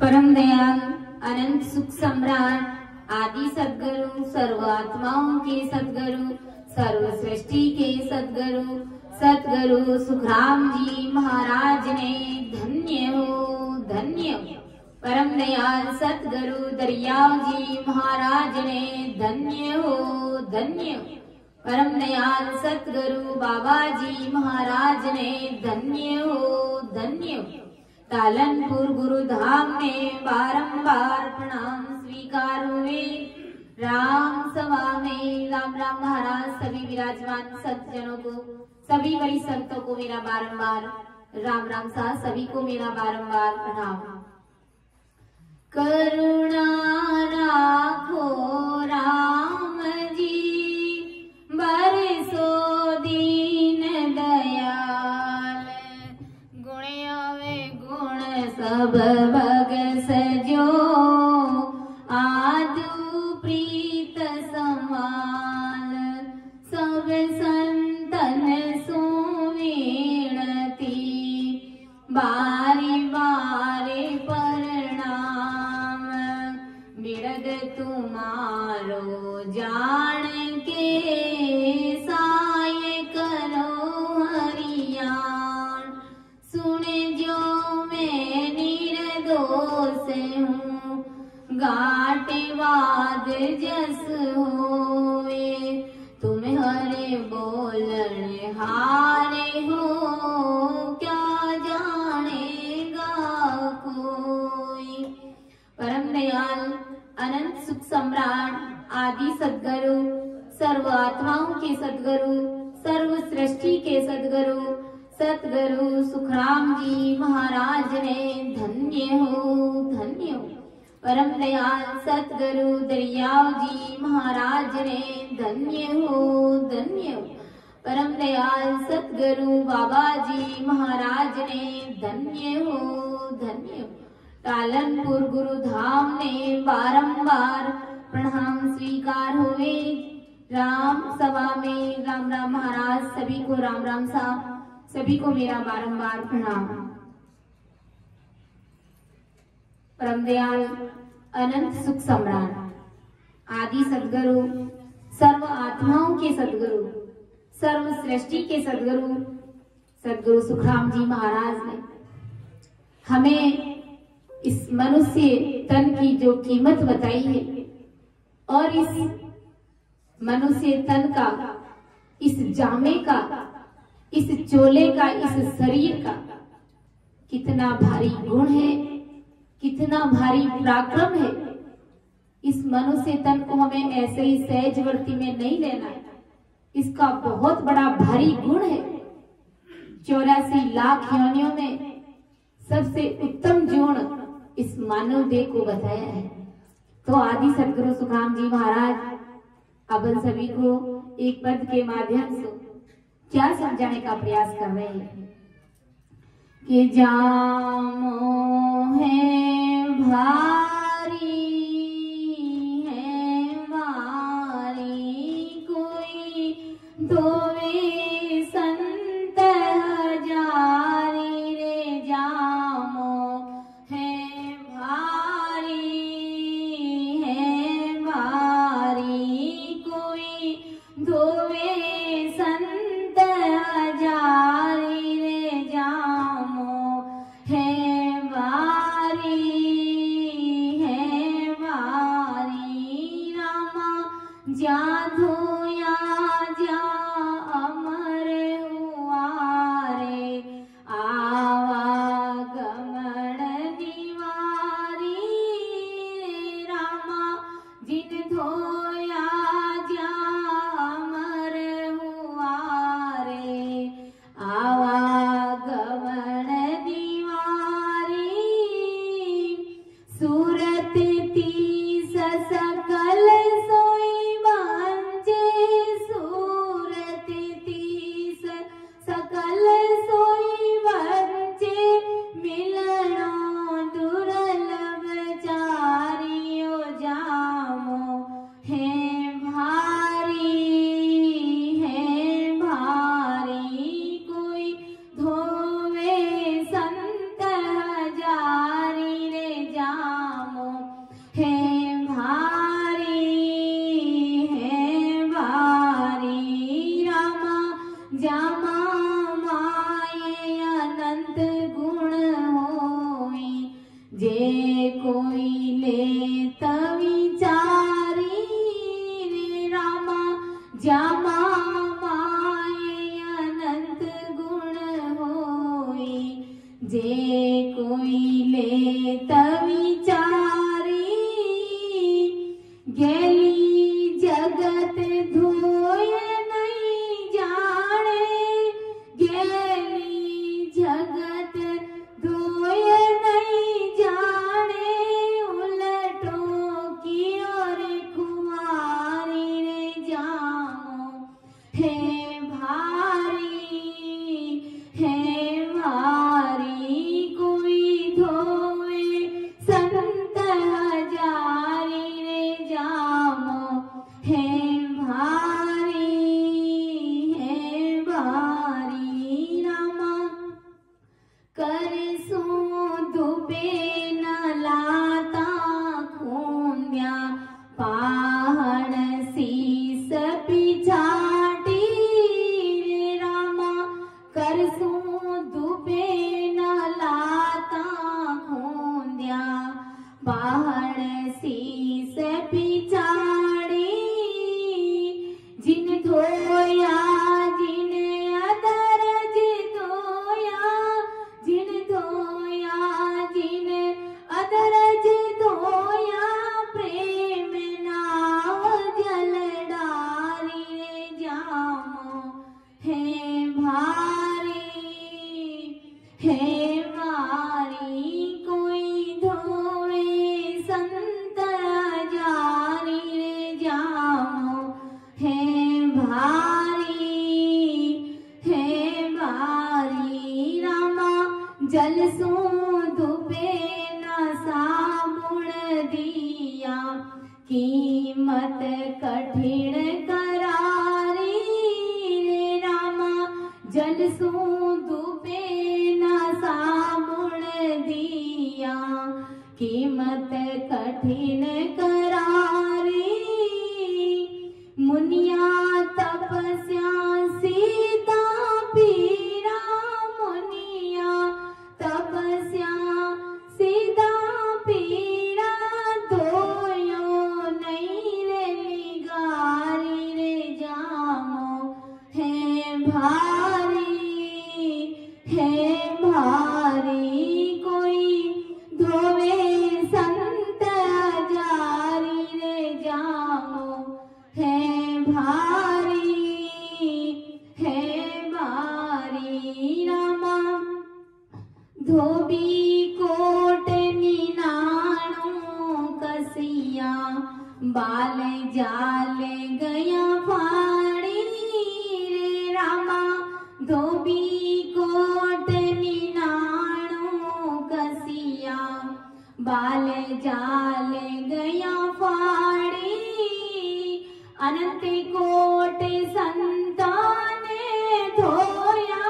परम दयाल अनंत सुख सम्राट आदि सद्गुरु सर्व आत्माओं के सद्गुरु सर्व सृष्टि के सद्गुरु सद्गुरु सुखराम जी महाराज ने धन्य हो। परम दयाल सद्गुरु दरियाव जी महाराज ने धन्य हो। परम दयाल सद्गुरु बाबा जी महाराज ने धन्य हो। तालनपुर गुरुधाम में बारंबार प्रणाम स्वीकार हुए। राम सभा में राम राम महाराज सभी विराजमान सज्जनों को, सभी बड़ी संतों को मेरा बारंबार राम राम सा, सभी को मेरा बारंबार प्रणाम। करुणा राखो राम जी बरसो दीन दयाल, गुण आवे गुण सब भग सजो, आदु प्रीत समाल, सब संतन सुविणती, बारी बारी प्रणाम, बिरद तुम्हारो जान के साय करो हरियाण, सुने जो मैं निर्दोष हूँ, गाटे वाद जस होए, तुम हरे बोलन हारे हो, क्या जानेगा कोई। परम दयाल अनंत सुख सम्राट आदि सद्गुरु सर्व आत्माओं के सद्गुरु सर्व सृष्टि के सद्गुरु सतगुरु सुखराम जी महाराज ने धन्य हो। परम दयाल सतगुरु दरियाव जी महाराज ने धन्य हो। परम दयाल सतगुरु बाबा जी महाराज ने धन्य हो। तालनपुर गुरुधाम में बारंबार प्रणाम स्वीकार हुए। राम सभा में राम राम महाराज सभी को राम राम सा, सभी को मेरा बारंबार प्रणाम। परम दयाल अनंत सुख सम्राट आदि सद्गुरु सर्व आत्माओं के सद्गुरु सर्व सृष्टि के सद्गुरु सद्गुरु सुखराम जी महाराज ने हमें इस मनुष्य तन की जो कीमत बताई है और इस मनुष्य तन का, इस जामे का, इस चोले का, इस शरीर का कितना भारी गुण है, कितना भारी पराक्रम है। इस मनुष्य तन को हमें ऐसे ही सहजवर्ती में नहीं लेना है, इसका बहुत बड़ा भारी गुण है। 84 लाख योनियों में सबसे उत्तम गुण इस मानव देह को बताया है। तो आदि सद्गुरु सुखराम जी महाराज अपन सभी को एक पद के माध्यम से क्या समझाने का प्रयास कर रहे हैं कि जामो है भारी है मारी, कोई धोवे संत हजारी रे, जामो है भारी है मारी, कोई धोवे संत हजारी रे, जामो है भारी है भारी, रामा जा धोया जा अमर हुआ रे, आवागमन दीवारी, रामा जिन धोया जा अमर हुआ रे, आवागमन दीवारी, सूरत तीस सकल सोई बांचे, सूरत तीस सकल सोई बांचे, मिलनो दुर्लभ चारियो, जामो है भारी है भारी, कोई धोवे संत हजारी रे, जा जामा माए अनंत गुण होई, जे कोई ले विचारी, गेली जगत धोय नहीं जाने, गेली जगत धोय नहीं जाने, उलटो की ओर खुमारी रे जामो है भारी, है भारी कोई धोए संत हजारी रे जामो है भारी, है भारी रामा कर सो दुबे न लाता खूंद्या, पहाड़ शीस पिछाटी रे रामा कर सो दुबे न लाता खूंद्या, पहाड़ शीस पिछाड़ी, जिन धोया जिन अदरज धोया, जिन धोया जिन अदरज धोया, प्रेम नाव जल डारी रे जामो है भारी, है भारी कोई धोए संत जारी रे जामो है भारी, है भारी रामा जल सो धुपे न साबुण दिया, कीमत कठिन करारी रे रामा जल सो धुपे न साबुण दिया, कीमत कठिन करारी, मुनिया तपस्या सीता पीरा, मुनिया तपस्या सीता पीरा, धोयो नहीं रे लिगारी रे जामो है भारी, है भारी कोई धोवे संत जारी रे जामो है भारी, है भारी रामा धोबी कोट निनाणो कसिया, बाल जाल गया फाड़ी रे रामा धोबी कोट निनाणो कसिया, बाल जाल गया फाड़ी, अनंत कोट संताने धोया,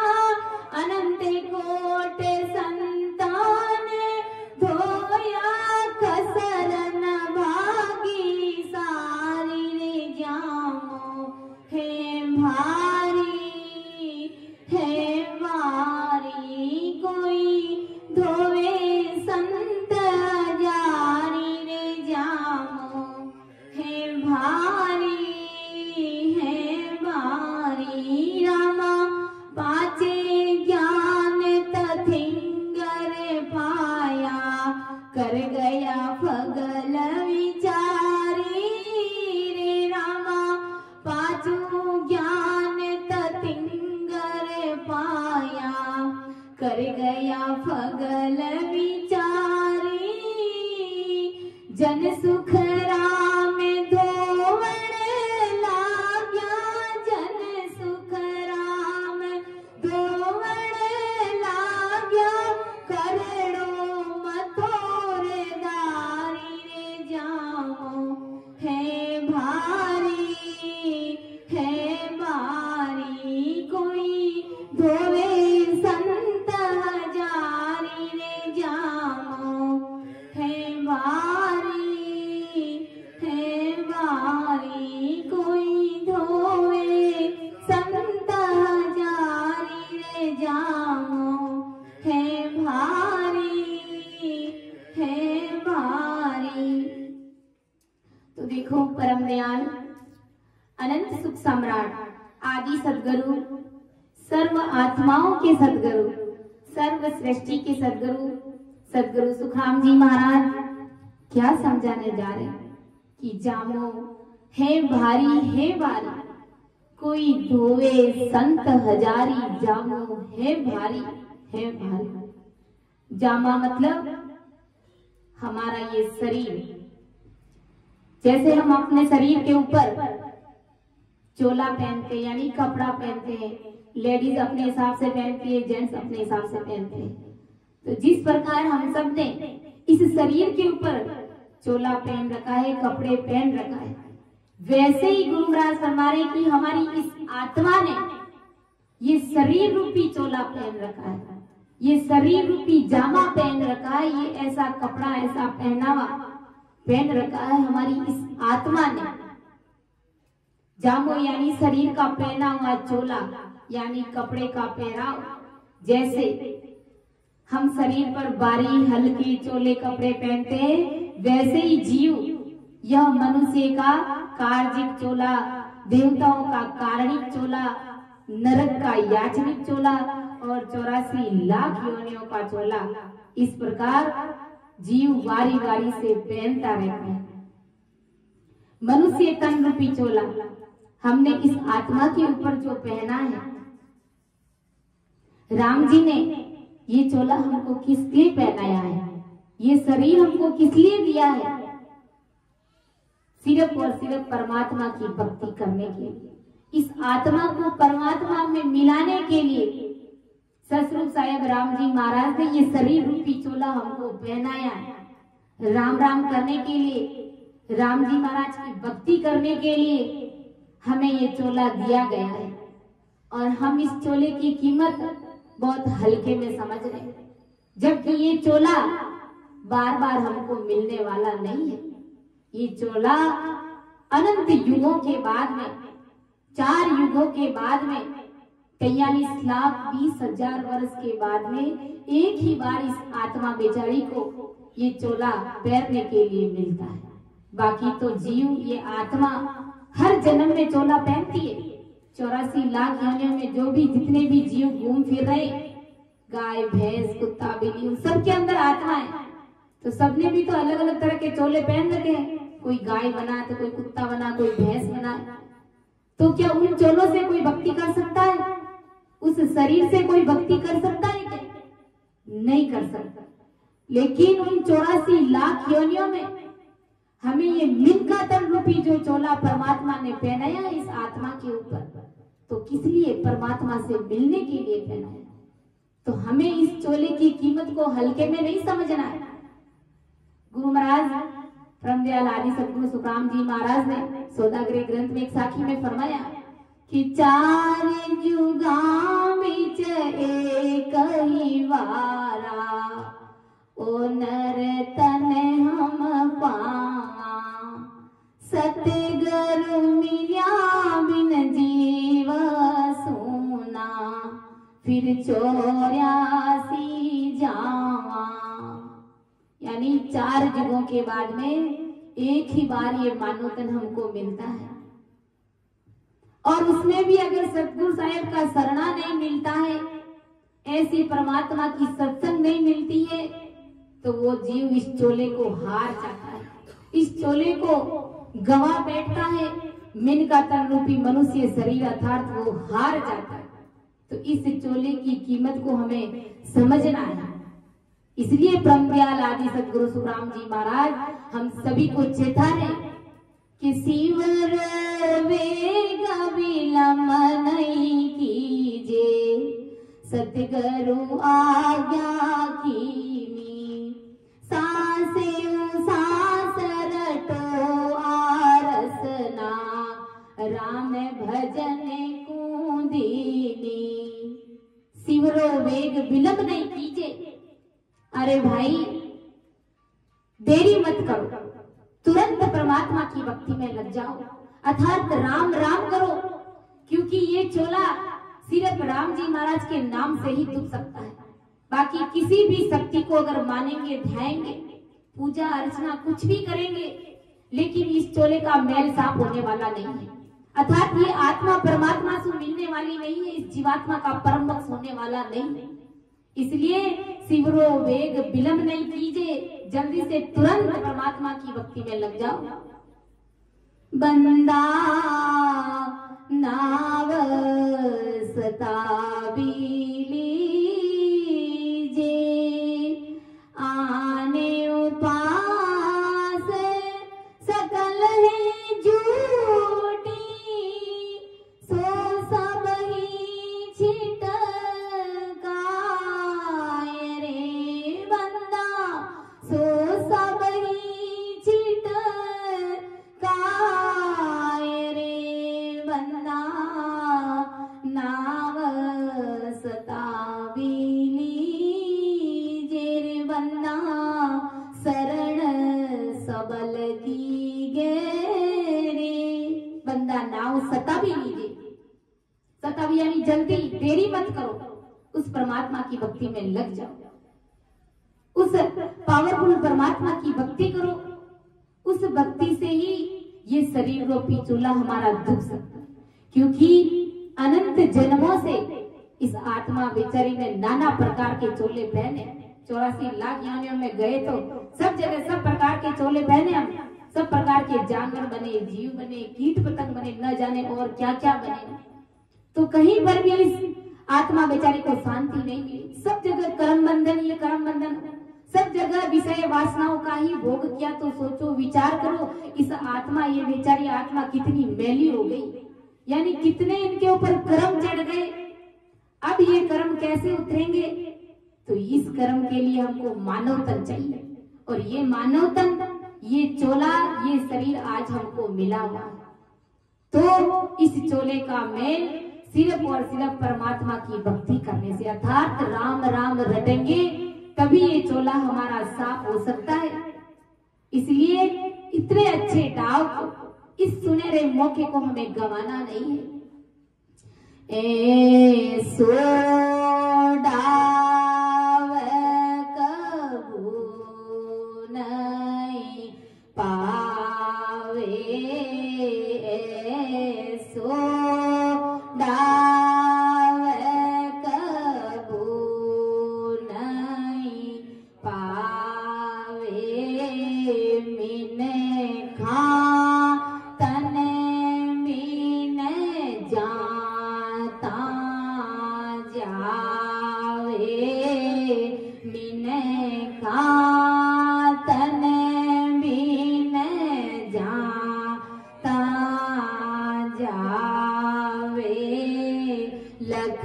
अनंत कोट संताने धोया, कसर न भागी सारी रे जामो है भारी, है भारी कोई धोवे संत जारी रे जामो है भारी, है भारी रामा पाचे ज्ञान तथिंगर पाया, कर गया फगल विचारी रे रामा पाचू ज्ञान तथिंगर पाया, कर गया फगल विचारी, जन सुख राम धोवण लाग्या, जन सुख राम धोवण लाग्या, करोड़ो मथोर दारी रे जामो है भारी, है भारी कोई धोवे संत हजारी रे जामो है भारी, है भारी कोई धोवे संत हजारी रे जामो है भारी, है भारी। तो देखो परम दयाल अनंत सुख सम्राट, आदि सदगुरु, सर्व आत्माओं के सदगुरु, सर्व सृष्टि के सदगुरु, सदगुरु सुखराम जी महाराज क्या समझाने जा रहे हैं कि जामो है भारी है भारी, कोई धोवे संत हजारी, जामो है भारी है भारी। जामा मतलब हमारा ये शरीर, जैसे हम अपने शरीर के ऊपर चोला पहनते यानी कपड़ा पहनते हैं, लेडीज अपने हिसाब से पहनती है, जेंट्स अपने हिसाब से पहनते हैं। तो जिस प्रकार हम सब ने इस शरीर के ऊपर चोला पहन रखा है, कपड़े पहन रखा है, वैसे ही गुरु महाराज फरमा रहे कि हमारी इस आत्मा ने ये शरीर रूपी चोला पहन रखा है, ये शरीर रूपी जामा पहन रखा है, ये ऐसा कपड़ा ऐसा पहनावा पहन रखा है हमारी इस आत्मा ने। जामो यानी शरीर का पहना हुआ चोला यानी कपड़े का पहराव। जैसे हम शरीर पर बारी हल्की चोले कपड़े पहनते हैं, वैसे ही जीव यह मनुष्य का कार्जिक चोला, देवताओं का कारणिक चोला, नरक का याचनिक चोला और 84 लाख योनियों का चोला, इस प्रकार जीव वारी वारी से पहनता रहता है। मनुष्य तन रूपी चोला हमने इस आत्मा के ऊपर जो पहना है, राम जी ने ये चोला हमको किस लिए पहनाया है, ये शरीर हमको किस लिए दिया है? सिर्फ और सिर्फ परमात्मा की भक्ति करने के लिए, इस आत्मा को परमात्मा में मिलाने के लिए सतरूप साहेब राम जी महाराज ने ये शरीर रूपी चोला हमको पहनाया है। राम राम करने के लिए, राम जी महाराज की भक्ति करने के लिए हमें ये चोला दिया गया है और हम इस चोले की कीमत बहुत हल्के में समझ रहे हैं, जबकि ये चोला बार बार हमको मिलने वाला नहीं है। ये चोला अनंत युगों के बाद में, 4 युगों के बाद में, 43,20,000 वर्ष के बाद में एक ही बार इस आत्मा बेचारी को ये चोला पहनने के लिए मिलता है। बाकी तो जीव, ये आत्मा हर जन्म में चोला पहनती है। 84 लाख योनियों में जो भी जितने भी जीव घूम फिर रहे, गाय भैंस कुत्ता बिल्ली, उन सबके अंदर आत्मा है। तो सबने भी तो अलग अलग तरह के चोले पहन रखे हैं, कोई गाय बना तो कोई कुत्ता बना, कोई भैंस बना। तो क्या उन चोलों से कोई भक्ति कर सकता है? उस शरीर से कोई भक्ति कर सकता है क्या? नहीं कर सकता। लेकिन उन 84 लाख योनियों में हमें ये मिनका तन रूपी जो चोला परमात्मा ने पहनाया इस आत्मा के ऊपर, तो किस लिए? परमात्मा से मिलने के लिए पहनाया। तो हमें इस चोले की कीमत को हल्के में नहीं समझना है। गुरु महाराज परमदयाल आदि सदगुरु सुखराम जी महाराज ने सौदागरी ग्रंथ में एक साखी में फरमाया कि 4 जुगा बिच एक ही वारा, ओ नर तन हम पावा, सतगुरु मिल्या बिन जीव सोना, फिर 84 जावा। यानी 4 युगों के बाद में एक ही बार ये मानव तन हमको मिलता है, और उसमें भी अगर सतगुरु साहेब का शरणा नहीं मिलता है, ऐसी परमात्मा की सत्संग नहीं मिलती है, तो वो जीव इस चोले को हार जाता है, इस चोले को गवा बैठता है। मिन का तन रूपी मनुष्य शरीर अर्थात वो हार जाता है। तो इस चोले की कीमत को हमें समझना है। इसलिए परमदयाल आदि सदगुरु सुखराम जी महाराज हम सभी को चेता रहे कि सीवर वेग विलंब नहीं कीजे, सतगुरु आज्ञा कीनी, सासे सास रटो आरसना, राम भजन कूदीनी। सिवरो वेग विलंब नहीं कीजे, अरे भाई देरी मत करो, तुरंत परमात्मा की भक्ति में लग जाओ, अर्थात राम राम करो, क्योंकि ये चोला सिर्फ राम जी महाराज के नाम से ही दुख सकता है। बाकी किसी भी शक्ति को अगर मानेंगे, ध्याएंगे, पूजा अर्चना कुछ भी करेंगे, लेकिन इस चोले का मैल साफ होने वाला नहीं है। अर्थात ये आत्मा परमात्मा से मिलने वाली नहीं है, इस जीवात्मा का परम वश होने वाला नहीं है। इसलिए शिवरो वेग विलंब नहीं कीजिए, जल्दी से तुरंत परमात्मा की भक्ति में लग जाओ। बंदा नाव सताबी लीजे, आने उपास सकल है झूठी, सो सब ही छिटकाए रे बंदा, सो सब ही छिटकाए रे बंदा, नाव सतावी लीजे रे बंदा, शरण सबल की गे रे बंदा, नाव सतावी लीजिए। सतावी यानी जल्दी, देरी मत करो, उस परमात्मा की भक्ति में लग जाओ। उस पावरफुल परमात्मा की भक्ति करो, उस भक्ति से ही ये शरीर रूपी चूल्हा हमारा दुख सकता है। क्योंकि अनंत जन्मों से इस आत्मा बेचारी ने नाना प्रकार के चोले पहने, 84 लाख योनियों में गए तो सब जगह सब प्रकार के चोले पहने, हम सब प्रकार के जानवर बने, जीव बने, कीट पतंग बने, न जाने और क्या क्या बने, तो कहीं पर भी इस आत्मा बेचारी को शांति नहीं मिली। सब जगह कर्म बंधन, ये कर्म बंधन, सब जगह विषय वासनाओं का ही भोग किया। तो सोचो, विचार करो, इस आत्मा, ये बेचारी आत्मा कितनी मैली हो गई, यानी कितने इनके ऊपर कर्म चढ़ गए। अब ये कर्म कैसे उतरेंगे? तो इस कर्म के लिए हमको मानव तन चाहिए, और ये मानव तन, ये चोला, ये शरीर आज हमको मिला हुआ है। तो इस चोले का मेल सिर्फ और सिर्फ परमात्मा की भक्ति करने से, अर्थात राम राम रटेंगे, तभी ये चोला हमारा साफ हो सकता है। इसलिए इतने अच्छे डाव को, इस सुनहरे मौके को हमें गंवाना नहीं है। ए सो डाव कबू नहीं पावे, सो डाव कबू नहीं पावे, मिने खा तन मिने जाता जावे, मिने खा तन मिने जाता जावे, लख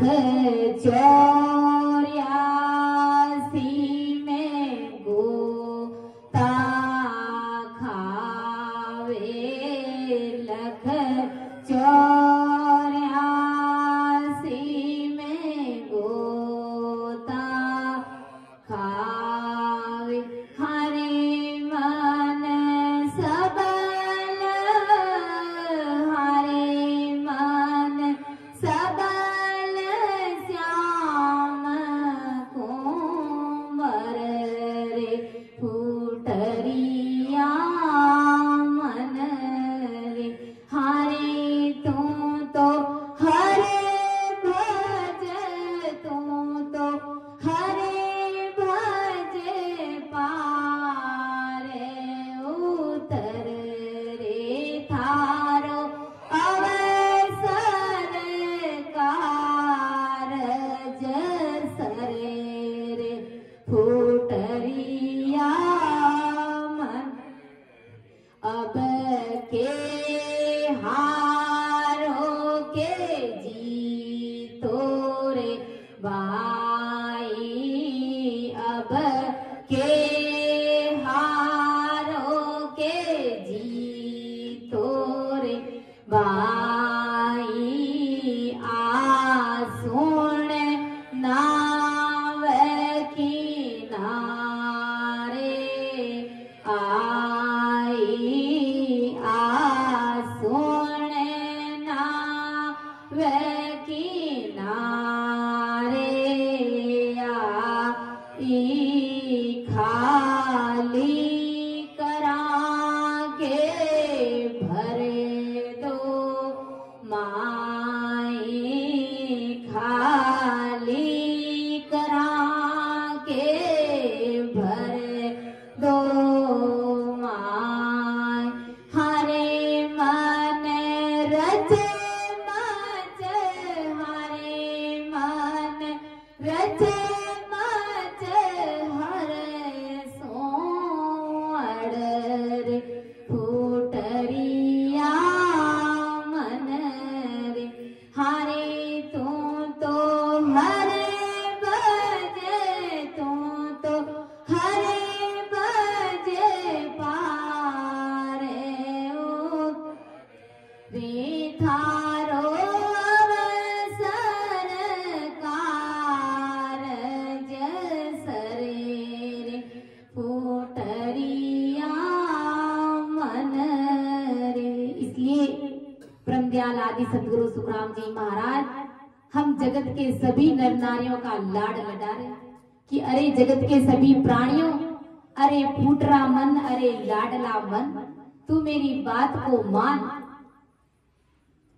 चौरासी में गोता खावे, लख चौरासी में गोता खावे, हरे मन सबल, हरे मन सबल, श्याम कुंवर रे फूटरिया मन रे, हरे तू तो हरे भज, तू तो हरे भज, पारे उतर रे थारो अवसर कारज सरे रे, फूटरिया मन अब के हारो के जीतो रे भाई, अब के हारो के जीतो रे भाई, आ सुन नाव किनारे आई, आ सुन नाव किनारे आई, खाली करा के भरे दो थारो अवसर कारज सरे फूटरिया मन रे। इसलिए ब्रह्मदयाल आदि सदगुरु सुखराम जी महाराज हम जगत के सभी नर नारियों का लाड लड़ा रहे कि अरे जगत के सभी प्राणियों, अरे फूटरा मन, अरे लाडला मन, तू मेरी बात को मान।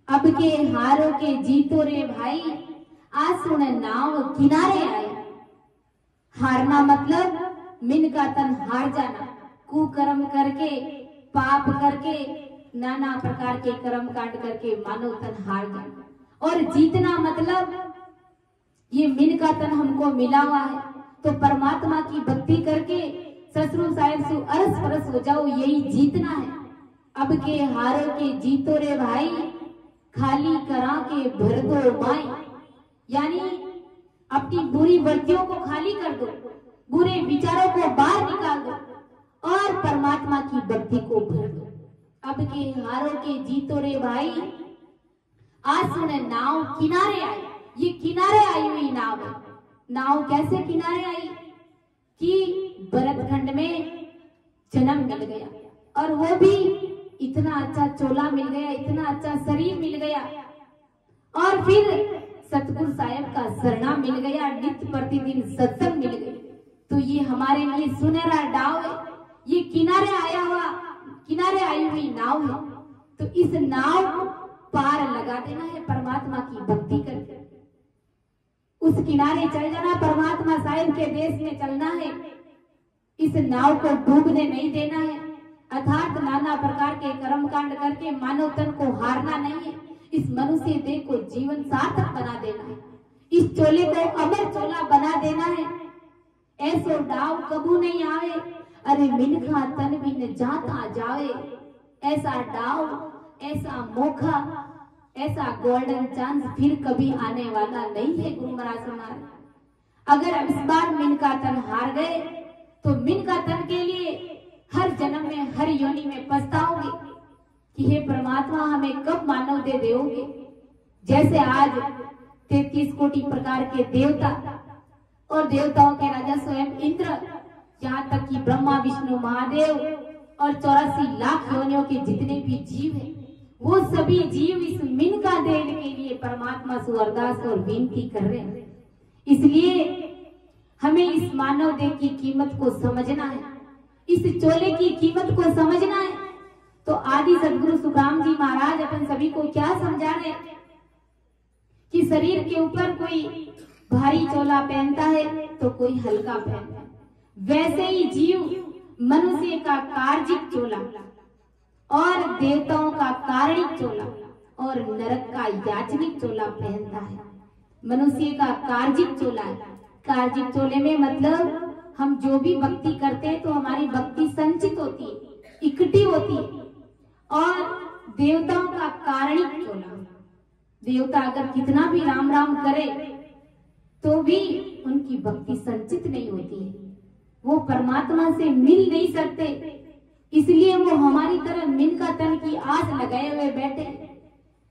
अब के हारों के जीतो रे भाई, आज सुन नाव किनारे आए। हारना मतलब मिन का तन हार जाना, कुकर्म करके, पाप करके, नाना प्रकार के कर्म कांड करके मानव तन हार जाना। और जीतना मतलब ये मिन का तन हमको मिला हुआ है तो परमात्मा की भक्ति करके ससुर साहेब सु अरस परस हो जाओ, यही जीतना है। अब के हारों के जीतो रे भाई, खाली करा के भर दो माई। यानी अपनी बुरी वृत्तियों को खाली कर दो, बुरे विचारों को बाहर निकाल दो और परमात्मा की भक्ति को भर दो। अब के हारों के जीतो रे भाई, आज सुन नाव किनारे आई। ये किनारे आई हुई नाव है। नाव कैसे किनारे आई कि भरतखंड में जन्म मिल गया और वो भी इतना अच्छा चोला मिल गया, इतना अच्छा शरीर मिल गया और फिर सतगुरु साहेब का शरणा मिल गया, नित्य प्रतिदिन सत्संग मिल गई। तो ये हमारे लिए सुनहरा डाव है। ये किनारे आया हुआ, किनारे आई हुई नाव है। तो इस नाव पार लगा देना है परमात्मा की भक्ति करके, उस किनारे चल जाना, परमात्मा साहिब के देश में चलना है। इस नाव को डूबने नहीं देना है, अर्थात नाना प्रकार के कर्म कांड करके मानव तन को हारना नहीं है। इस मनुष्य देह को जीवन सार्थक बना देना है, इस चोले को अमर चोला बना देना है। ऐसो डाव कबू नहीं आवे, अरे मिनखा तन भी न जाता जावे। ऐसा डाव, ऐसा मौका, ऐसा गोल्डन चांस फिर कभी आने वाला नहीं है। गुरु महाराज हमारे, अगर इस बार मिनका तन हार गए तो मिनका तन के लिए हर जन्म में, हर योनि में पछताओगे कि हे परमात्मा हमें कब मानव दे दोगे। जैसे आज 33 कोटि प्रकार के देवता और देवताओं के राजा स्वयं इंद्र, यहाँ तक कि ब्रह्मा विष्णु महादेव और 84 लाख योनियों के जितने भी जीव हैं, वो सभी जीव इस मिनका देने के लिए परमात्मा से अरदास और विनती कर रहे हैं। इसलिए हमें इस मानव देह की कीमत को समझना है, इस चोले की कीमत को समझना है। तो आदि सदगुरु सुखराम जी महाराज अपन सभी को क्या समझा रहे कि शरीर के ऊपर कोई भारी चोला पहनता है तो कोई हल्का पहनता है, वैसे ही जीव मनुष्य का कार्जिक चोला और देवताओं का कारणिक चोला और नरक का याचनिक चोला पहनता है। मनुष्य का कार्जिक चोला है। कार्जिक चोले में मतलब हम जो भी भक्ति करते हैं तो हमारी भक्ति संचित होती है, इकट्ठी होती है। और देवताओं का कारणिक चोला, देवता अगर कितना भी राम राम करे तो भी उनकी भक्ति संचित नहीं होती है, वो परमात्मा से मिल नहीं सकते। इसलिए वो हमारी तरह मिनका तन की आस लगाए हुए बैठे,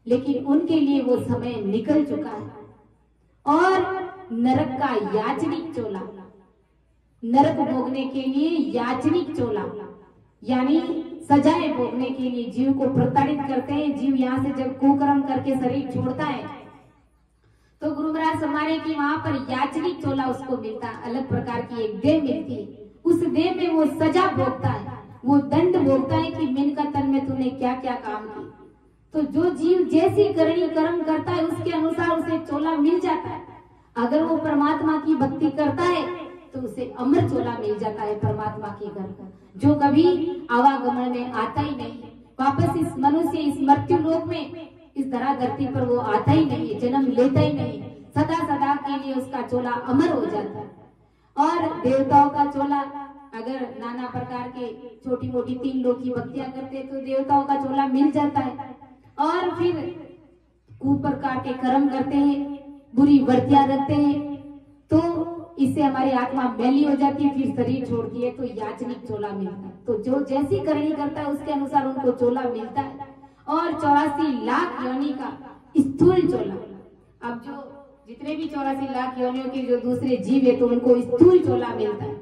लेकिन उनके लिए वो समय निकल चुका है। और नरक का याचनिक चोला, नरक भोगने के लिए याचनिक चोला यानी सजाएं भोगने के लिए जीव को प्रताड़ित करते हैं। जीव यहाँ से जब कुकर्म करके शरीर छोड़ता है तो गुरु महाराज हमारे की वहां पर याचनिक चोला उसको मिलता है, अलग प्रकार की एक देह मिलती है। उस देह में वो सजा भोगता है, वो दंड भोगता है कि मिनका तन में तूने क्या क्या काम किया। तो जो जीव जैसी करनी कर्म करता है उसके अनुसार उसे चोला मिल जाता है। अगर वो परमात्मा की भक्ति करता है तो उसे अमर चोला मिल जाता है परमात्मा के घर का, जो कभी आवागमन में आता ही नहीं, वापस इस मनुष्य इस मृत्यु लोक में इस धरा धरती पर वो आता ही नहीं है, जन्म लेता ही नहीं, सदा सदा के लिए उसका चोला अमर हो जाता है। और देवताओं का चोला, अगर नाना प्रकार के छोटी मोटी 3 लोग की भक्तियां करते हैं तो देवताओं का चोला मिल जाता है। और फिर कुप्रकार के कर्म करते हैं, बुरी वृत्तियां रखते हैं तो इससे हमारी आत्मा मैली हो जाती है, फिर शरीर छोड़ती है तो याचनिक चोला मिलता है। तो जो जैसी करनी करता है उसके अनुसार उनको चोला मिलता है। और 84 लाख योनि का स्थूल चोला। अब जो जितने भी 84 लाख योनियों के जो दूसरे जीव है तो उनको स्थूल चोला मिलता है,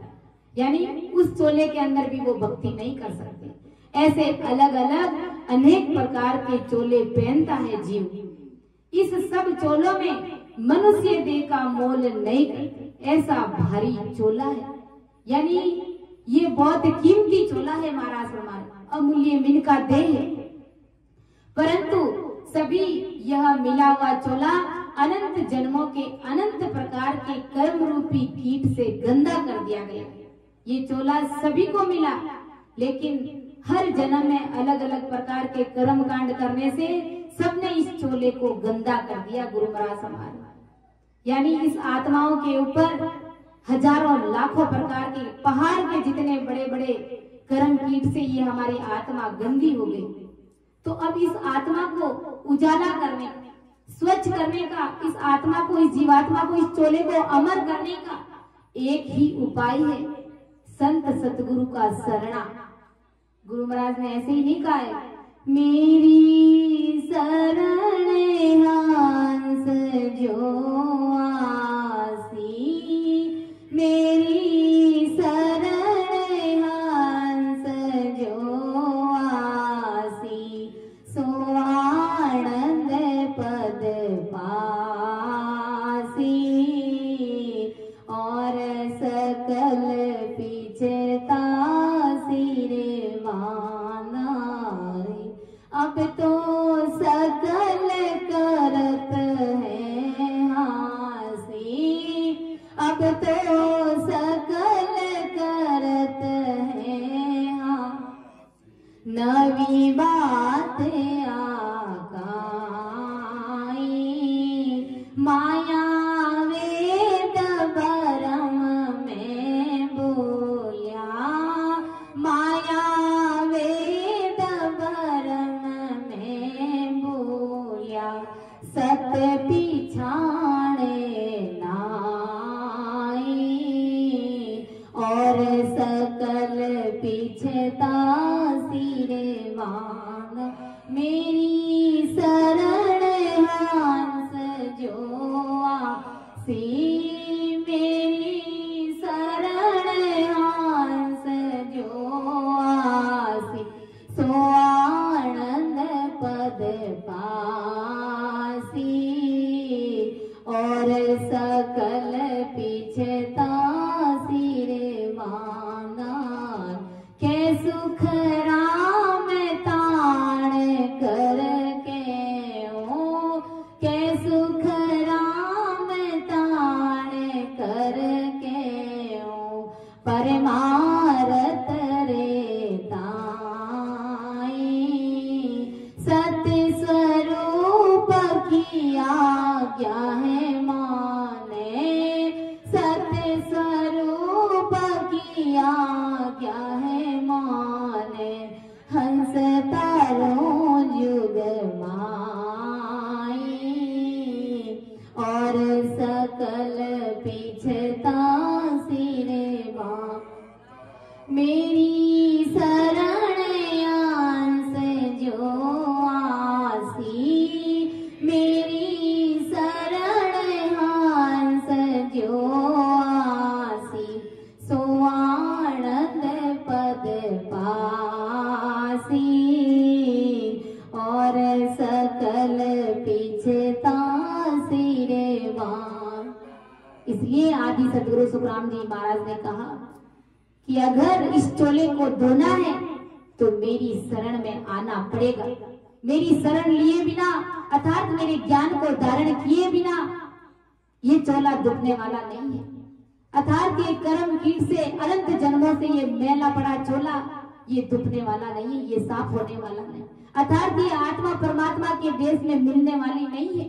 यानी उस चोले के अंदर भी वो भक्ति नहीं कर सकते। ऐसे अलग अलग अनेक प्रकार के चोले पहनता है जीव। इस सब चोलों में मनुष्य देह का मोल नहीं करते, ऐसा भारी चोला है, यानी ये बहुत कीमती चोला है महाराज हमारे, अमूल्य मिन का देह है। परंतु सभी यह मिला हुआ चोला अनंत जन्मों के अनंत प्रकार के कर्म रूपी कीट से गंदा कर दिया गया। ये चोला सभी को मिला, लेकिन हर जन्म में अलग अलग प्रकार के कर्म कांड करने से सबने इस चोले को गंदा कर दिया गुरु महाराज हमारे। यानी इस आत्माओं के ऊपर हजारों लाखों प्रकार के पहाड़ के जितने बड़े बड़े कर्म कीट से ये हमारी आत्मा गंदी हो गई। तो अब इस आत्मा को उजाला करने, स्वच्छ करने का, इस आत्मा को, इस जीवात्मा को, इस चोले को अमर करने का एक ही उपाय है, संत सतगुरु का शरणा। गुरु महाराज ने ऐसे ही नहीं कहा है, मेरी शरण हंस जो आसी, मेरी शरण हंस जो आसी, सो आनंद पद पासी, और सकल पिछता अब तो सकल करत है हासी, अब तो सकल करत है हासी, नवी बात आकाई, माया वेद भरम में बोलिया, माया सत पिछाणे नाई, और सकल पिछता सिरे मान, मेरी शरण हंस जो आसी, मेरी शरण हंस जो आसी, सो आनंद पद पासी, और सकल पिछता सिरे माना, के सुख राम ताण करके ओ, के सुख राम ताण करके ओ, परमारथ रे ताई, सत्य स्वरूप की आज्ञा है माने, सत्य स्वरूप की आज्ञा है माने, हंस तारों युग माई, और सकल पिछता सिरे मां, मेरी शरण अंश जो आसी, मेरी शरण हंस जो आसी, सो आनंद पद पासी, और सकल पिछता सिरे मान। इसलिए आदि सदगुरु सुखराम जी महाराज ने कहा कि अगर इस चोले को धोना है तो मेरी शरण में आना पड़ेगा। मेरी शरण लिए बिना, अर्थात मेरे ज्ञान को धारण किए बिना ये चोला दुखने वाला नहीं है। अर्थात ये कर्म कीट से अनंत जन्मों से ये मैला पड़ा चोला ये दुखने वाला नहीं है, ये साफ होने वाला नहीं। अर्थात ये आत्मा परमात्मा के देश में मिलने वाली नहीं है।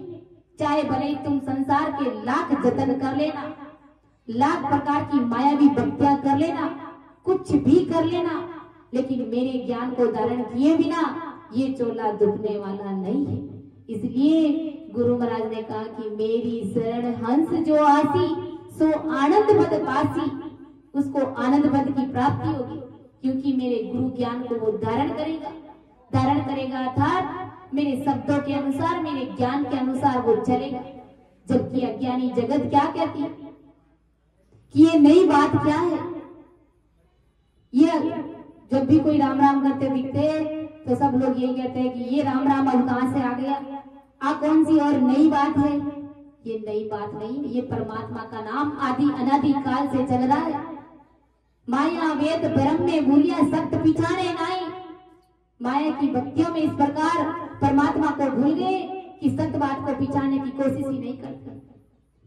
चाहे भले ही तुम संसार के लाख जतन कर लेना, लाख प्रकार की मायावी भक्तियां कर लेना, कुछ भी कर लेना, लेकिन मेरे ज्ञान को धारण किए बिना ये चोला दुखने वाला नहीं है। इसलिए गुरु महाराज ने कहा कि मेरी शरण हंस जो आसी, सो आनंद पद पासी, उसको आनंद पद की प्राप्ति होगी, क्योंकि मेरे गुरु ज्ञान को वो धारण करेगा। धारण करेगा अर्थात मेरे शब्दों के अनुसार, मेरे ज्ञान के अनुसार वो चलेगा। जबकि अज्ञानी जगत क्या कहती कि ये नई बात क्या है। ये जब भी कोई राम राम करते दिखते तो सब लोग यही कहते हैं कि ये राम राम अब कहां से आ गया, कौन सी और नई बात है। ये नई बात नहीं, ये परमात्मा का नाम आदि अनादि काल से चल रहा है। माया वेद ब्रह्म में भूलिया सत्य पिछाने नाई। माया की भक्तियों में इस प्रकार परमात्मा को भूल गए कि सत्य बात को पिछाने की कोशिश ही नहीं करते।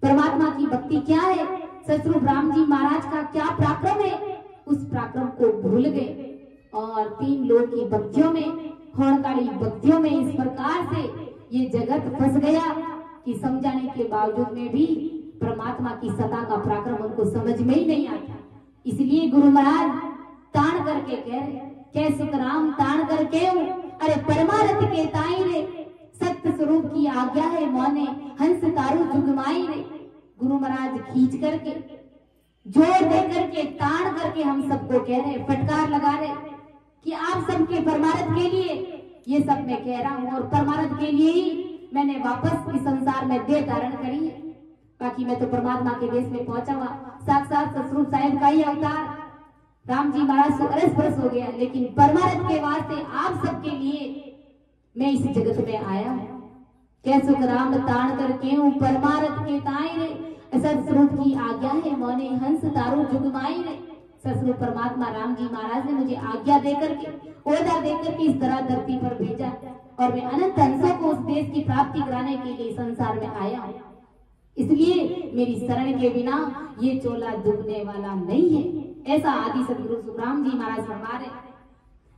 परमात्मा की भक्ति क्या है, सतरूप राम जी महाराज का क्या पराक्रम है, उस पराक्रम को भूल गए और तीन लोग की भक्तियों में, होड़काली भक्तियों में इस प्रकार से ये जगत फंस गया कि समझाने के बावजूद में भी परमात्मा की सत्ता का पराक्रम उनको समझ में ही नहीं आता। इसलिए गुरु महाराज तान करके कह रहे, कै सुखराम तान करके अरे परमारथ के ताई रे, सत्य स्वरूप की आज्ञा है मौने हंस तारू जुगमाई रे। गुरु महाराज खींच करके जोर दे करके तान करके हम सबको कह रहे, फटकार लगा रहे कि आप सबके परमारथ के लिए ये सब मैं कह रहा हूं और परमारथ के लिए ही मैंने वापस इस संसार में देह धारण करी है। बाकी मैं तो परमात्मा के देश में पहुंचा हुआ, साक्षात सतरूप साहिब का ही अवतार राम जी महाराज से अरस परस हो गया, लेकिन परमारथ के वास्ते आप सबके लिए मैं इस जगत में आया हूं। कैसो राम तान करके हूं परमारथ के ताई रे, सतस्वरूप की आज्ञा है मौने हंस तारू जुगमाई रे। सतस्वरूप परमात्मा राम जी महाराज ने मुझे आज्ञा देकर के, ओहदा देकर के इस तरह धरती पर भेजा और मैं अनंत हंसों को उस देश की प्राप्ति कराने के लिए संसार में आया हूं। इसलिए मेरी शरण के बिना ये चोला दुबने वाला नहीं है, ऐसा आदि सदगुरु सुखराम जी महाराज फरमा रहे।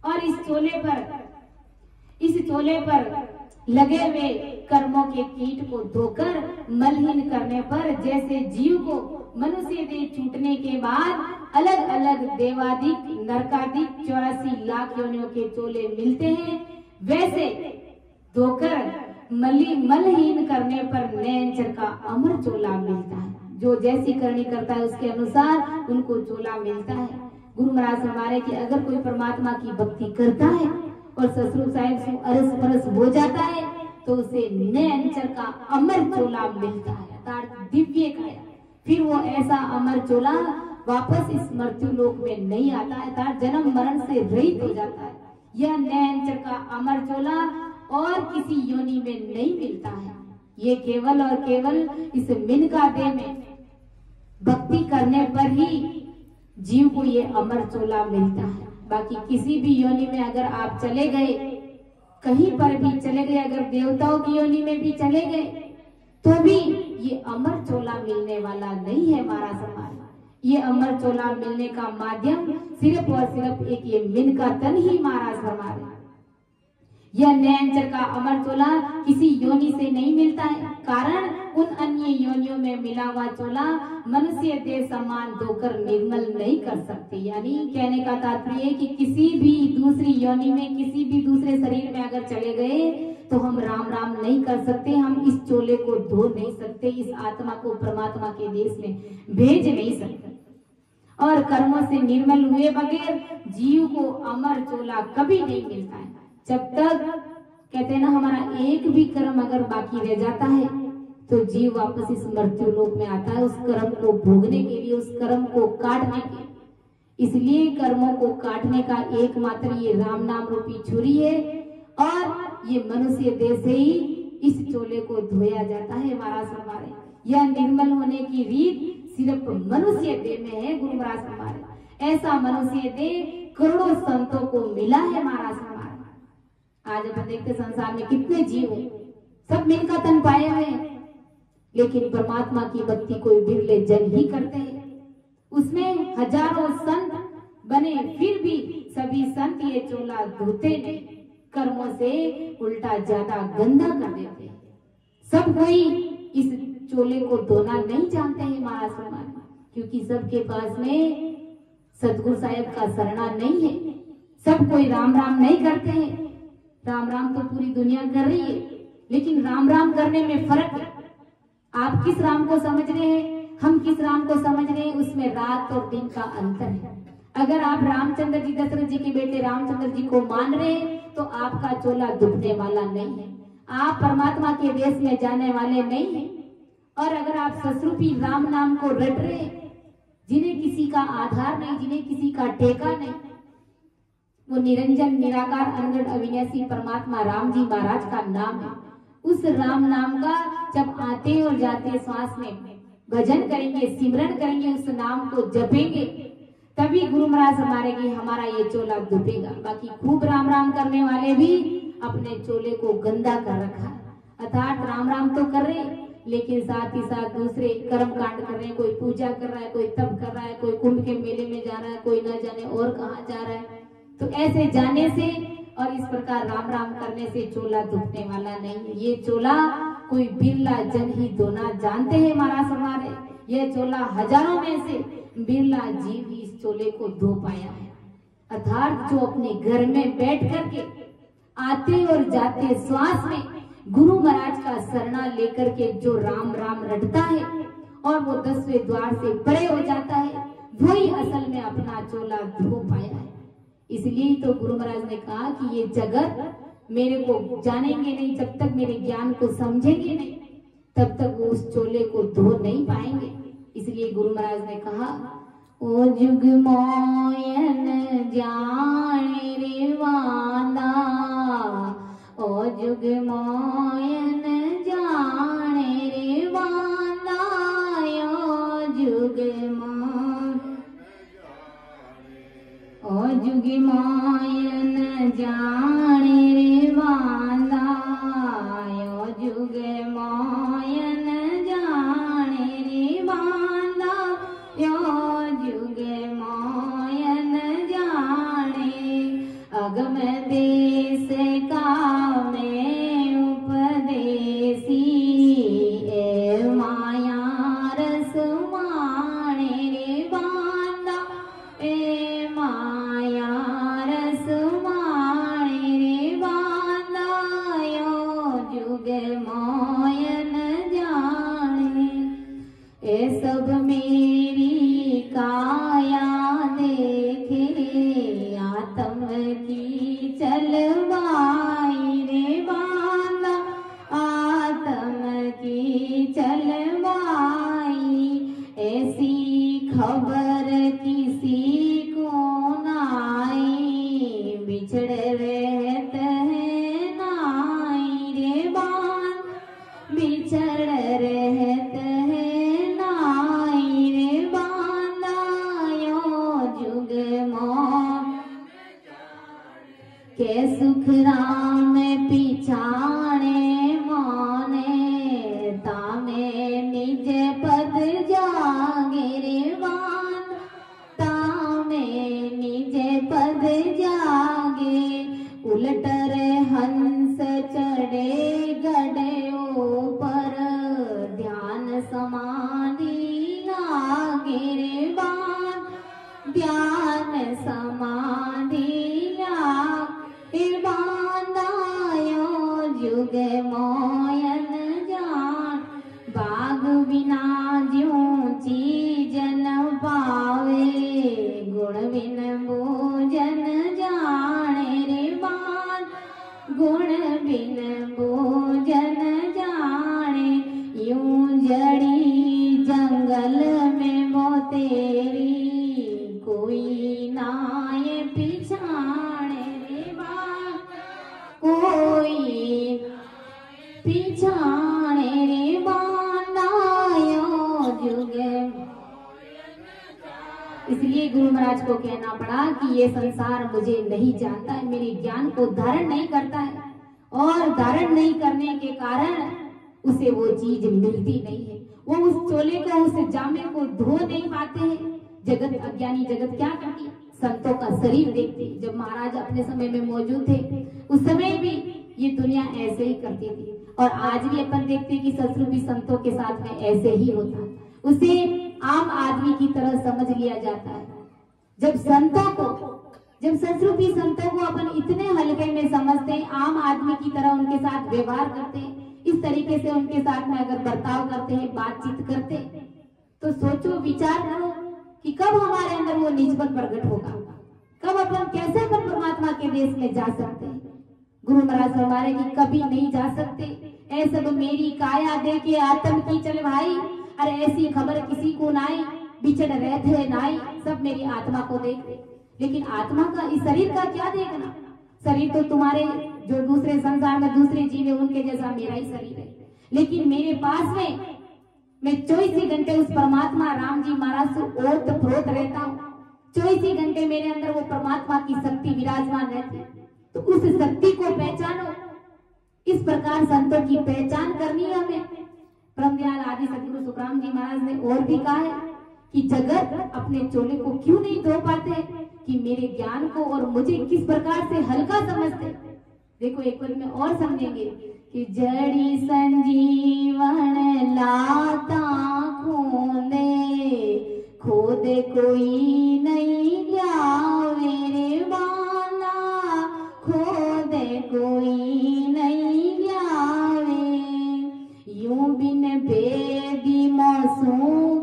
और इस चोले पर लगे हुए कर्मों के कीट को धोकर मलहीन करने पर जैसे जीव को मनुष्य देह छूटने के बाद अलग अलग देवादिक नरकादिक 84 लाख योनियों के चोले मिलते हैं, वैसे धोकर मलहीन करने पर नयनचर का अमर चोला मिलता है। जो जैसी करनी करता है उसके अनुसार उनको चोला मिलता है। गुरु महाराज हमारे कि अगर कोई परमात्मा की भक्ति करता है और सतरूप साहिब से अरस परस हो जाता है तो उसे नयनचर का अमर चोला मिलता है, अर्थात दिव्य काया। फिर वो ऐसा अमर चोला वापस इस मृत्यु लोक में नहीं आता है, अर्थात जन्म मरण से रहित हो जाता है। यह नयनचर का अमर चोला और किसी योनि में नहीं मिलता है। ये केवल और केवल इस मिनका देह में भक्ति करने पर ही जीव को ये अमर चोला मिलता है। बाकी किसी भी योनि में अगर आप चले गए, कहीं पर भी चले गए, अगर देवताओं की योनि में भी चले गए तो भी ये अमर चोला मिलने वाला नहीं है महाराज हमारे। ये अमर चोला मिलने का माध्यम सिर्फ और सिर्फ एक ये मिनका तन ही महाराज हमारे। यह नयनचर का अमर चोला किसी योनि से नहीं मिलता है, कारण उन अन्य योनियों में मिला हुआ चोला मनुष्य देह समान धोकर निर्मल नहीं कर सकते। यानी कहने का तात्पर्य है कि किसी भी दूसरी योनि में, किसी भी दूसरे शरीर में अगर चले गए तो हम राम राम नहीं कर सकते, हम इस चोले को धो नहीं सकते, इस आत्मा को परमात्मा के देश में भेज नहीं सकते। और कर्मों से निर्मल हुए बगैर जीव को अमर चोला कभी नहीं मिलता है। जब तक कहते हैं ना हमारा एक भी कर्म अगर बाकी रह जाता है तो जीव वापस इस मृत्यु लोक में आता है, उस कर्म को भोगने के लिए, उस कर्म को काटने के। इसलिए कर्मों को काटने का एकमात्र ये राम नाम रूपी छुरी है और ये मनुष्य देह से ही इस चोले को धोया जाता है महाराज हमारे। यह निर्मल होने की रीत सिर्फ मनुष्य देह में है गुरु महाराज हमारे। ऐसा मनुष्य देह करोड़ों संतों को मिला है महाराज हमारे। आज अपन देखते संसार में कितने जीव हैं, सब मिलकर तन पाए हुए हैं, लेकिन परमात्मा की भक्ति कोई बिरले जन ही करते हैं। उसमें हजारों संत बने फिर भी सभी संत ये चोला धोते नहीं, कर्मों से उल्टा ज्यादा गंदा कर देते हैं। सब कोई इस चोले को धोना नहीं जानते हैं महाराज हमारे, क्योंकि सबके पास में सतगुरु साहिब का शरणा नहीं है। सब कोई राम राम नहीं करते हैं। राम राम तो पूरी दुनिया कर रही है, लेकिन राम राम करने में फर्क है। आप किस राम को समझ रहे हैं, हम किस राम को समझ रहे हैं, उसमें रात और दिन का अंतर है। अगर आप रामचंद्र जी, दशरथ जी के बेटे रामचंद्र जी को मान रहे हैं तो आपका चोला दुखने वाला नहीं है। आप परमात्मा के देश में जाने वाले नहीं हैं। और अगर आप ससुरूपी राम नाम को रट रहे, जिन्हें किसी का आधार नहीं, जिन्हें किसी का टेका नहीं, वो निरंजन निराकार अनगढ़ अविनाशी परमात्मा राम जी महाराज का नाम है। उस राम नाम का जब आते और जाते श्वास में भजन करेंगे, सिमरन करेंगे, उस नाम को जपेंगे, तभी गुरु महाराज हमारे की हमारा ये चोला दुखेगा। बाकी खूब राम राम करने वाले भी अपने चोले को गंदा कर रखा है। अर्थात राम राम तो कर रहे, लेकिन साथ ही साथ दूसरे कर्म कांड कर रहे हैं। कोई पूजा कर रहा है, कोई तप कर रहा है, कोई कुंभ के मेले में जा रहा है, कोई न जाने और कहाँ जा रहा है। तो ऐसे जाने से और इस प्रकार राम राम करने से चोला दुखने वाला नहीं। ये चोला कोई बिरला जन ही धोना जानते हैं महाराज हमारे। ये चोला हजारों में से बिरला जीव ही इस चोले को धो पाया है। अर्थात जो अपने घर में बैठ करके आते और जाते श्वास में गुरु महाराज का शरणा लेकर के जो राम राम रटता है और वो 10वें द्वार से परे हो जाता है, वही असल में अपना चोला धो पाया है। इसलिए तो गुरु महाराज ने कहा कि ये जगत मेरे को जानेंगे नहीं, जब तक मेरे ज्ञान को समझेंगे नहीं, तब तक वो उस चोले को धो नहीं पाएंगे। इसलिए गुरु महाराज ने कहा, ओ जुग मोयन जाने रे वांदा, ओ जुग मोयन जाने रे वांदा, ओ जुग ओ जुग मोयन जाने रे वांदा, ओ जुग मोयन जाने रे वांदा, ओ जुग मोयन जाने। अगम देश का मैं उपदेसी, ए माया रस माणे रे वांदा, ए माया रस माणे रे वांदा, यो जुग मोयन जाने। ए सब मेरी काया देखे, आत्म की चलवाई रे वांदा, आत्म की चलवाई। ऐसी खबर किसी को नाई, बिछड़ रहत है नाई रे वांदा, बिछड़ रहत है नाई रे वांदा, यो जुग मोह के सुख राम पिछाणे माने, तामे निज पद जागे रे वांदा, तामे निज पद जागे। उलटर हंस चढ़े गढ़े ऊपर, ध्यान समाधि लागे रे वांदा, ध्यान समाधि लागे वांदा, यो जुग मोयन जान। बाग बिना ज्यों चीज न पावे, गुण बिन भोजन जाने रे वांदा, गुण बिन भोजन जाने। यूं जड़ी जंगल में मोतेरी, कोई नाय पिछाणे रे वांदा, कोई पिछाणे रे वांदा, यो जुग। इसलिए गुरु महाराज को कहना पड़ा कि ये संसार मुझे नहीं जानता है, मेरे ज्ञान को धारण नहीं करता है, और धारण नहीं करने के कारण उसे वो चीज मिलती नहीं है। वो उस चोले को, उस जामे को धो नहीं पाते हैं। जगत अज्ञानी जगत क्या करती है? संतों का शरीर देखती। जब महाराज अपने समय में मौजूद थे, उस समय भी ये दुनिया ऐसे ही करती थी, और आज भी अपन देखते हैं कि ससुरूपी संतों के साथ में ऐसे ही होता है। उसे आम आदमी की तरह समझ लिया जाता है। जब ससुरूपी संतों को अपन इतने हल्के में समझते हैं, आम आदमी की तरह उनके साथ व्यवहार करते हैं, इस तरीके से उनके साथ में अगर बर्ताव करते हैं, बातचीत करते हैं, तो सोचो, विचार करो कि कब हमारे अंदर वो निजपन प्रकट होगा, कब अपन कैसे अपन परमात्मा के देश में जा सकते हैं। गुरु महाराज फरमारे कि कभी नहीं जा सकते, ऐ सब मेरी काया दे के आत्म की चल भाई। अरे ऐसी खबर किसी को नाई, बिछड़ रहते नाई, सब मेरी आत्मा को देख। लेकिन आत्मा का, इस शरीर का क्या देखना? शरीर तो तुम्हारे जो दूसरे संसार में दूसरे जीव है उनके जैसा मेरा ही शरीर है, लेकिन मेरे पास में मैं 24 घंटे उस परमात्मा राम जी महाराज से ओत प्रोत रहता हूँ। 24 घंटे मेरे अंदर वो परमात्मा की शक्ति विराजमान रहती है। तो उस शक्ति को पहचानो। इस प्रकार संतों की पहचान करनी है हमें। परमदयाल आदि सदगुरु सुखराम जी महाराज ने और भी कहा है कि जगत अपने चोले को क्यों नहीं धो पाते, कि मेरे ज्ञान को और मुझे किस प्रकार से हल्का समझते। देखो एक बार में और समझेंगे कि जड़ी संजीवन लाता खोदे, खोदे कोई नहीं ल्यावे रे बांदा, खोदे कोई नहीं ल्यावे। यूं बिन बेदी मौसू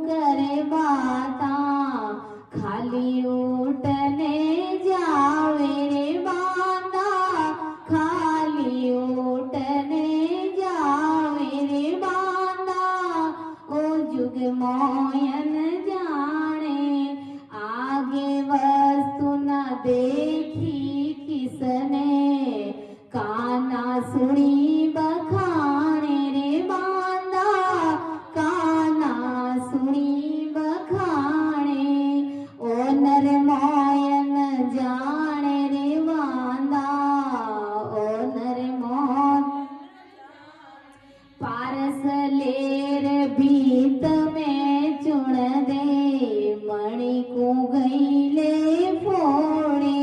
करे बाता, खाली उठने जावे रे बांदा, खाली उठने जावे रे बांदा। ओ जुग मोयन जाने, आगे वस्तु न देखी किसने, काना सुनी बखाने रे बांदा, काना सुनी बखाने। ओ नर मोयन जाने रे बांदा, ओ नर मोयन पारस लेर भीत में चुन दे, मणि को गईले फोड़े।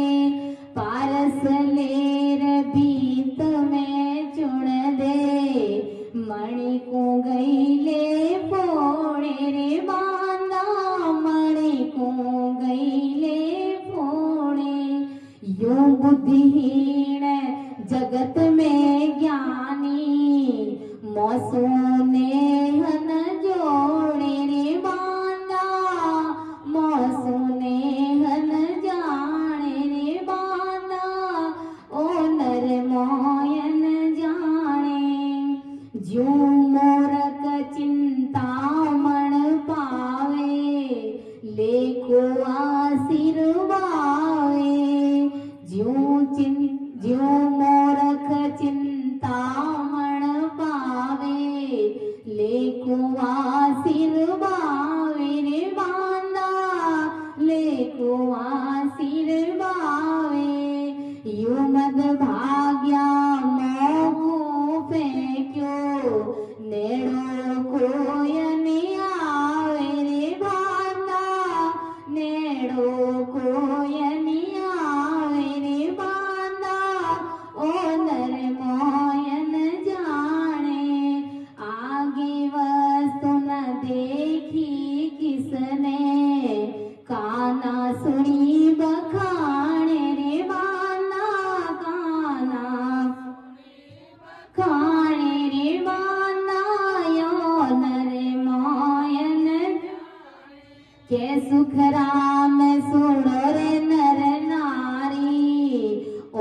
पारस लेर भीत में चुन दे, मणि को गईले फोड़े रे बांदा, मणि को गईले फोड़े। यूं बुद्धिहीन जगत में ज्ञानी, मौसू नेहन जोड़े रे बांदा, मौसू नेहन जाने रे बांदा। ओ नर मोयन जाने, ज्यों मोरक चिंता मन पावे, लेको आशीर्वावे। ज्यों मोरख चिंता मन पावे, लेको आशीर्वावे रे बांदा, लेको आशीर्वावे। यूं मद भाग्या मोह फेंक्यो, नेड़ो कोय नहीं आवे रे बांदा, नेड़ो कोय नहीं आवे रे बांदा। ओ नर मोयन जाने, आगे वस्तु न देखी किसने, काना सुनी बखाने रे बांदा, काना खाने रे बांदा। यो नर मोयन के सुख राम सुनो रे नर नारी, ओ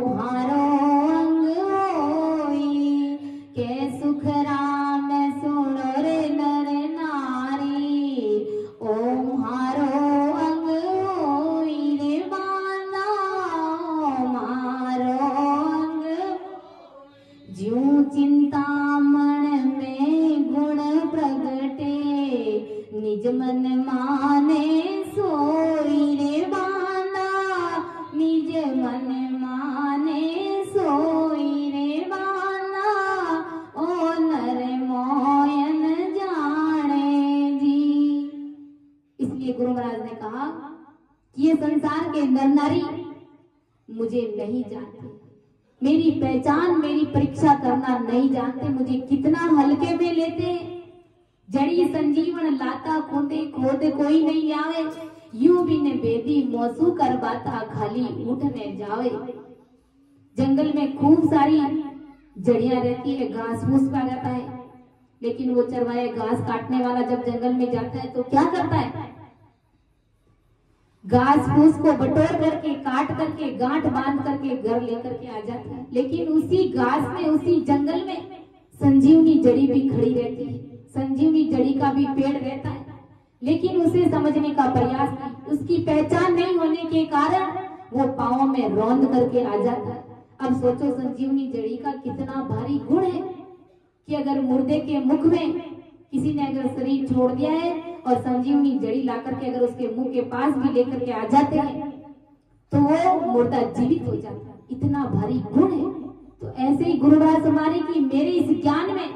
भारो अंग होई। के सुख राम सुनो रे नर नारी, ओ भारो अंग होई रे बांदा, मारो अंग। ज्यों चिंता मन में गुण प्रगटे, निज मन माने सोई रे बांदा, निज मन माने सोई रे बांदा। ओ नर मोयन जाने जी। इसलिए गुरु महाराज ने कहा कि ये संसार के नर नारी मुझे नहीं जानते, मेरी पहचान मेरी परीक्षा करना नहीं जानते, मुझे कितना हल्के में लेते। जड़ी संजीवन लाता खोदे, खोदे कोई नहीं आवे। यूं भी ने बेदी मौसू कर बाता, खाली उठने जावे। जंगल में खूब सारी जड़ियां रहती है, घास फूस पा जाता है, लेकिन वो चरवाया घास काटने वाला जब जंगल में जाता है तो क्या करता है? घास फूस को बटोर करके काट करके गांठ बांध करके घर लेकर के आ जाता है, लेकिन उसी घास में उसी जंगल में संजीवनी जड़ी भी खड़ी रहती है, संजीवनी जड़ी का भी पेड़ रहता है, लेकिन उसे समझने का प्रयास नहीं, उसकी पहचान नहीं होने के कारण वो पांवों में रौंद करके आ जाता है। अब सोचो संजीवनी जड़ी का कितना भारी गुण है कि अगर मुर्दे के मुख में किसी ने अगर शरीर छोड़ दिया है और संजीवनी जड़ी ला करके अगर उसके मुंह के पास भी लेकर के आ जाते हैं तो वो मुर्दा जीवित हो जाता है, इतना भारी गुण है। तो ऐसे ही गुरु महाराज हमारे की मेरे इस ज्ञान में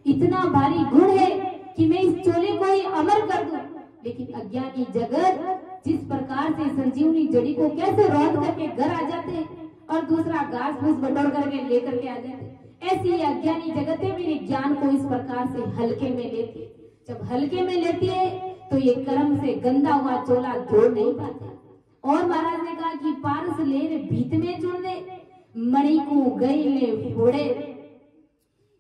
इतना भारी गुण है कि मैं इस चोले को ही अमर कर दूं, लेकिन अज्ञानी जगत जिस प्रकार से संजीवनी जड़ी को कैसे रौंद करके घर आ जाते हैं और दूसरा घास फूस बटोर करके लेकर के आ जाते हैं, ऐसी अज्ञानी जगतें मेरे ज्ञान को इस प्रकार से हल्के में लेती है। जब हल्के में लेती है तो ये कर्म से गंदा हुआ चोला धो नहीं पाता। और महाराज ने कहा कि पारस ले भीत में चुन दे, मणि को गई ले फोड़े।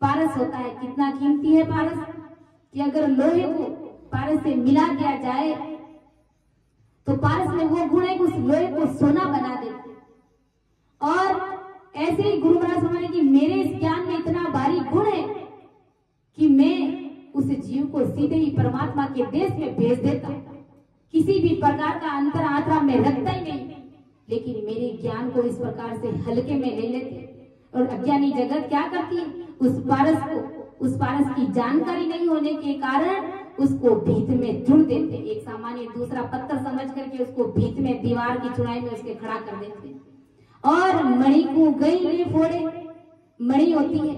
पारस होता है कितना कीमती है पारस, कि अगर लोहे को पारस से मिला दिया जाए तो पारस में वो गुण है उस लोहे को सोना बना देते। और ऐसे ही गुरु महाराज हमारे की मेरे इस ज्ञान में इतना भारी गुण है कि मैं उस जीव को सीधे ही परमात्मा के देश में भेज देता हूं, किसी भी प्रकार का अंतर आत्रा में रखता ही नहीं, लेकिन मेरे ज्ञान को इस प्रकार से हल्के में ले लेते। और अज्ञानी जगत क्या करती है, उस पारस की जानकारी नहीं होने के कारण उसको भीत में चुन देते, एक सामान्य दूसरा पत्थर समझ करके उसको भीत में दीवार की चुनाई में उसके खड़ा कर देते। और मणि को गई ले फोड़े, मणि होती है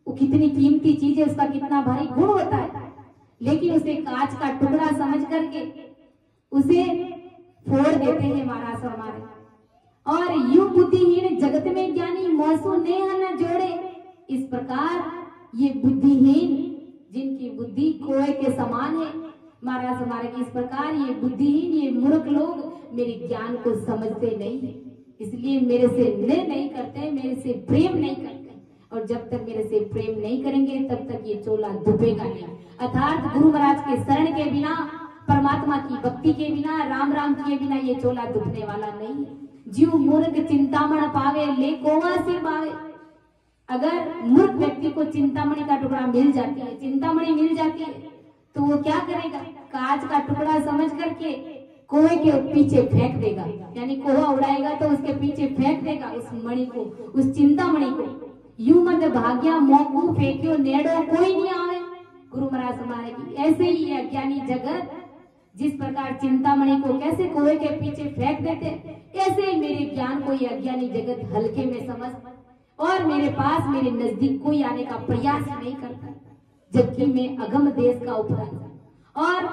वो कितनी कीमती चीज है, उसका कितना भारी गुण होता है, लेकिन उसे कांच का टुकड़ा समझ करके उसे फोड़ देते हैं महाराज हमारे। और यूं बुद्धिहीन जगत में ज्ञानी मौसू नेह न जोड़े, इस प्रकार ये बुद्धिहीन जिनकी बुद्धि कोए के समान है महाराज हमारे की, इस प्रकार ये बुद्धिहीन ये मूर्ख लोग मेरे ज्ञान को समझते नहीं है, इसलिए मेरे से स्नेह नहीं करते, मेरे से प्रेम नहीं करते। और जब तक मेरे से प्रेम नहीं करेंगे तब तक ये चोला डूबेगा नहीं। अर्थात गुरु महाराज के शरण के बिना, परमात्मा की भक्ति के बिना, राम राम के बिना ये चोला डूबने वाला नहीं है। जीव मूर्ख चिंतामण पावे ले कोवा सिर पावे। अगर मूर्ख व्यक्ति को चिंतामणि का टुकड़ा मिल जाती है, चिंतामणि मिल जाती है, तो वो क्या करेगा, कांच का टुकड़ा समझ करके कोहे के पीछे फेंक देगा, यानी कोहा उड़ाएगा तो उसके पीछे फेंक देगा उस मणि को, उस चिंतामणि को। यूं मत भाग्या मोकू फेंक्यो नेड़ो कोई नहीं आवे, गुरु महाराज हमारे की। ऐसे ही अज्ञानी जगत जिस प्रकार चिंतामणि को कैसे कोहे के पीछे फेंक देते, ऐसे ही मेरे ज्ञान को ये अज्ञानी जगत हल्के में समझ और मेरे पास मेरे नजदीक कोई आने का प्रयास नहीं करता, जबकि मैं अगम देश का उपरांत। और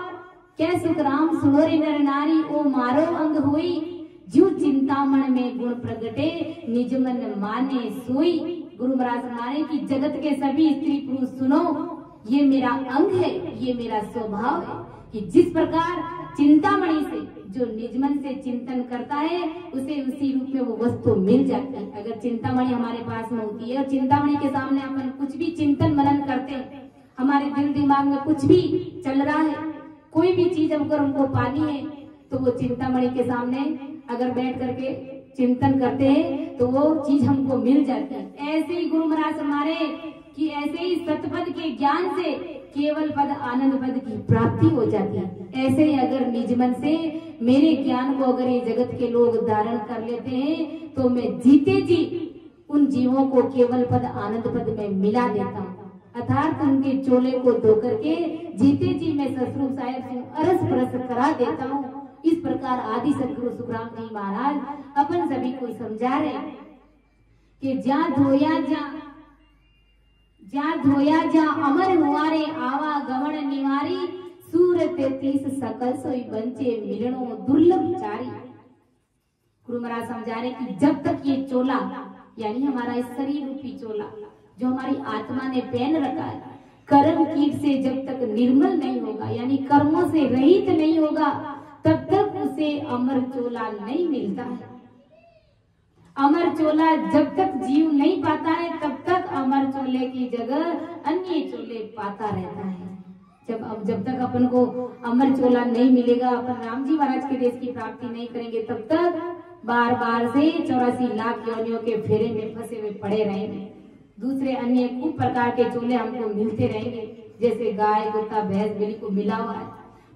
क्या सुख राम सुनोरे नर नारी ओ मारो अंग हुई, जो चिंतामण में गुण प्रगटे निज मन माने सोई। गुरु महाराज हमारे की जगत के सभी स्त्री पुरुष सुनो, ये मेरा अंग है, ये मेरा स्वभाव है कि जिस प्रकार चिंतामणि से जो निज मन से चिंतन करता है उसे उसी रूप में वो वस्तु मिल जाती है। अगर चिंतामणि हमारे पास में होती है और चिंतामणि के सामने अपन कुछ भी चिंतन मनन करते हैं, हमारे दिल दिमाग में कुछ भी चल रहा है, कोई भी चीज अगर हमको पानी है तो वो चिंतामणि के सामने अगर बैठ करके चिंतन करते हैं तो वो चीज हमको मिल जाती है। ऐसे ही गुरु महाराज हमारे कि ऐसे ही सतपद के ज्ञान से केवल पद आनंद पद की प्राप्ति हो जाती है। ऐसे ही अगर निज मन से मेरे ज्ञान को अगर ये जगत के लोग धारण कर लेते हैं तो मैं जीते जी उन जीवों को केवल पद आनंद पद में मिला देता हूँ, अर्थात उनके चोले को धो करके जीते जी मैं ससुर साहेब से अरस परस करा देता हूँ। इस प्रकार आदि सदगुरु सुखराम जी महाराज अपन सभी को समझा रहे कि जा धोया जा अमर हुआरे आवा गमन निवारी, सूर 33 सकल सोई बंचे मिलनो दुर्लभ चारी। गुरु महाराज समझा रहे कि जब तक ये चोला यानी हमारा इस शरीर रूपी चोला जो हमारी आत्मा ने पहन रखा है, कर्म कीट से जब तक निर्मल नहीं होगा यानी कर्मों से रहित नहीं होगा, तब तक उसे अमर चोला नहीं मिलता है। अमर चोला जब तक जीव नहीं पाता है तब तक अमर चोले की जगह अन्य चोले पाता रहता है। जब तक अपन को अमर चोला नहीं मिलेगा, अपन राम जी महाराज के देश की प्राप्ति नहीं करेंगे, तब तक बार बार से 84 लाख योनियों के फेरे में फंसे हुए पड़े रहेंगे। दूसरे अन्य खूब प्रकार के चोले हमको मिलते रहेंगे, जैसे गाय, कुत्ता, भैंस, बिल्ली को मिला हुआ है,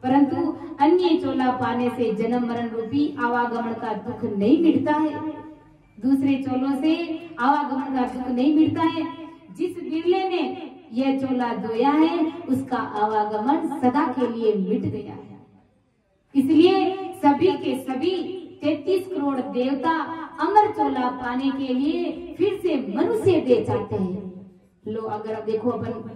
परंतु अन्य चोला पाने से जन्म मरण रूपी आवागमन का दुख नहीं मिटता है। दूसरे चोलों से आवागमन का दुख नहीं मिटता है। जिस बिरले ने यह चोला धोया है, उसका आवागमन सदा के लिए मिट गया है। इसलिए सभी के सभी 33 करोड़ देवता अमर चोला पाने के लिए फिर से मनुष्य दे चाहते हैं। लो अगर अब देखो, अपन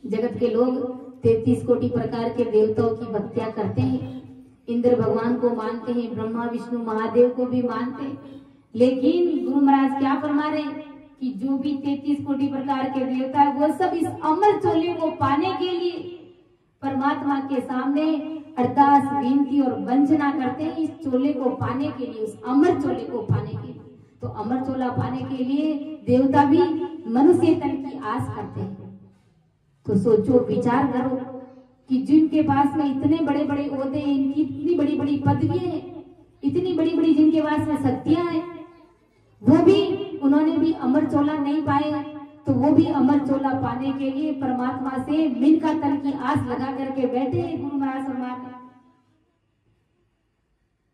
जगत के लोग 33 कोटि प्रकार के देवताओं की भक्तियां करते हैं, इंद्र भगवान को मानते हैं, ब्रह्मा विष्णु महादेव को भी मानते हैं, लेकिन गुरु महाराज क्या फरमा रहे हैं कि जो भी 33 कोटि प्रकार के देवता है, वो सब इस अमर चोले को पाने के लिए परमात्मा के सामने अरदास, विनती और वंदना करते हैं, इस चोले को पाने के लिए, उस अमर चोले को पाने के लिए। तो अमर चोला पाने के लिए देवता भी मनुष्य तन की आस करते हैं। तो सोचो, विचार करो कि जिनके पास में इतने बड़े बड़े ओहदे हैं, इनकी इतनी बड़ी बड़ी पदवियां हैं, इतनी बड़ी बड़ी जिनके पास में शक्तियां हैं, वो भी उन्होंने भी अमर चोला नहीं पाए, तो वो भी अमर चोला पाने के लिए परमात्मा से मिनका तन की आस लगा करके बैठे हैं। गुरु महाराज फरमाते हैं,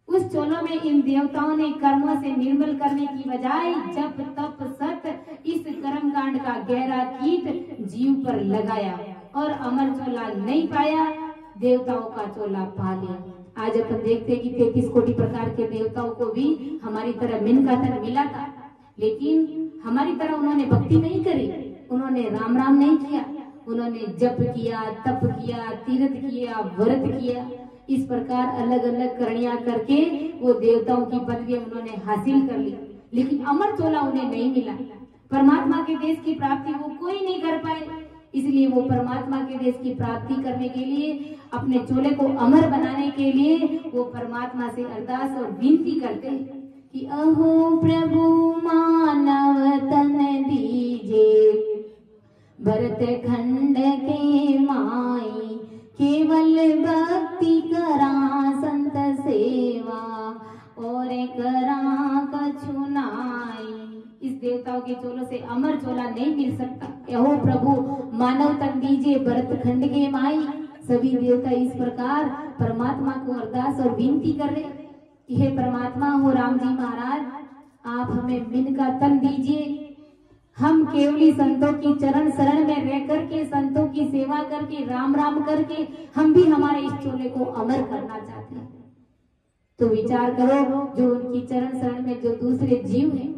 उस चोलों में इन देवताओं ने कर्मों से निर्मल करने की बजाय जप तप सत इस कर्म कांड का गहरा कीट जीव पर लगाया और अमर चोला नहीं पाया, देवताओं का चोला पा लिया। आज अपन देखते हैं कि 33 कोटि प्रकार के देवताओं को भी हमारी तरह मिनका तन मिला था, लेकिन हमारी तरह उन्होंने भक्ति नहीं करी, उन्होंने राम राम नहीं किया, उन्होंने जप किया, तप किया, तीर्थ किया, व्रत किया। इस प्रकार अलग अलग करणियां करके वो देवताओं की पदवी उन्होंने हासिल कर ली, लेकिन अमर चोला उन्हें नहीं मिला। परमात्मा के देश की प्राप्ति वो कोई नहीं कर पाए, इसलिए वो परमात्मा के देश की प्राप्ति करने के लिए, अपने चोले को अमर बनाने के लिए वो परमात्मा से अरदास और विनती करते हैं कि अहो प्रभु मानव तन दीजे, भरत खंड के माई, केवल भक्ति करा संत सेवा, और करा कछु नाई। इस देवताओं के चोलों से अमर चोला नहीं मिल सकता। अहो प्रभु मानव तन दीजिए, भरत खंड के माई। सभी देवता इस प्रकार परमात्मा को अरदास और विनती कर रहे कि हे परमात्मा, हो राम जी महाराज, आप हमें मिनका तन दीजिए, हम केवली संतों की चरण शरण में रह करके, संतों की सेवा करके, राम राम करके हम भी हमारे इस चोले को अमर करना चाहते हैं। तो विचार करो, जो उनकी चरण शरण में जो दूसरे जीव हैं,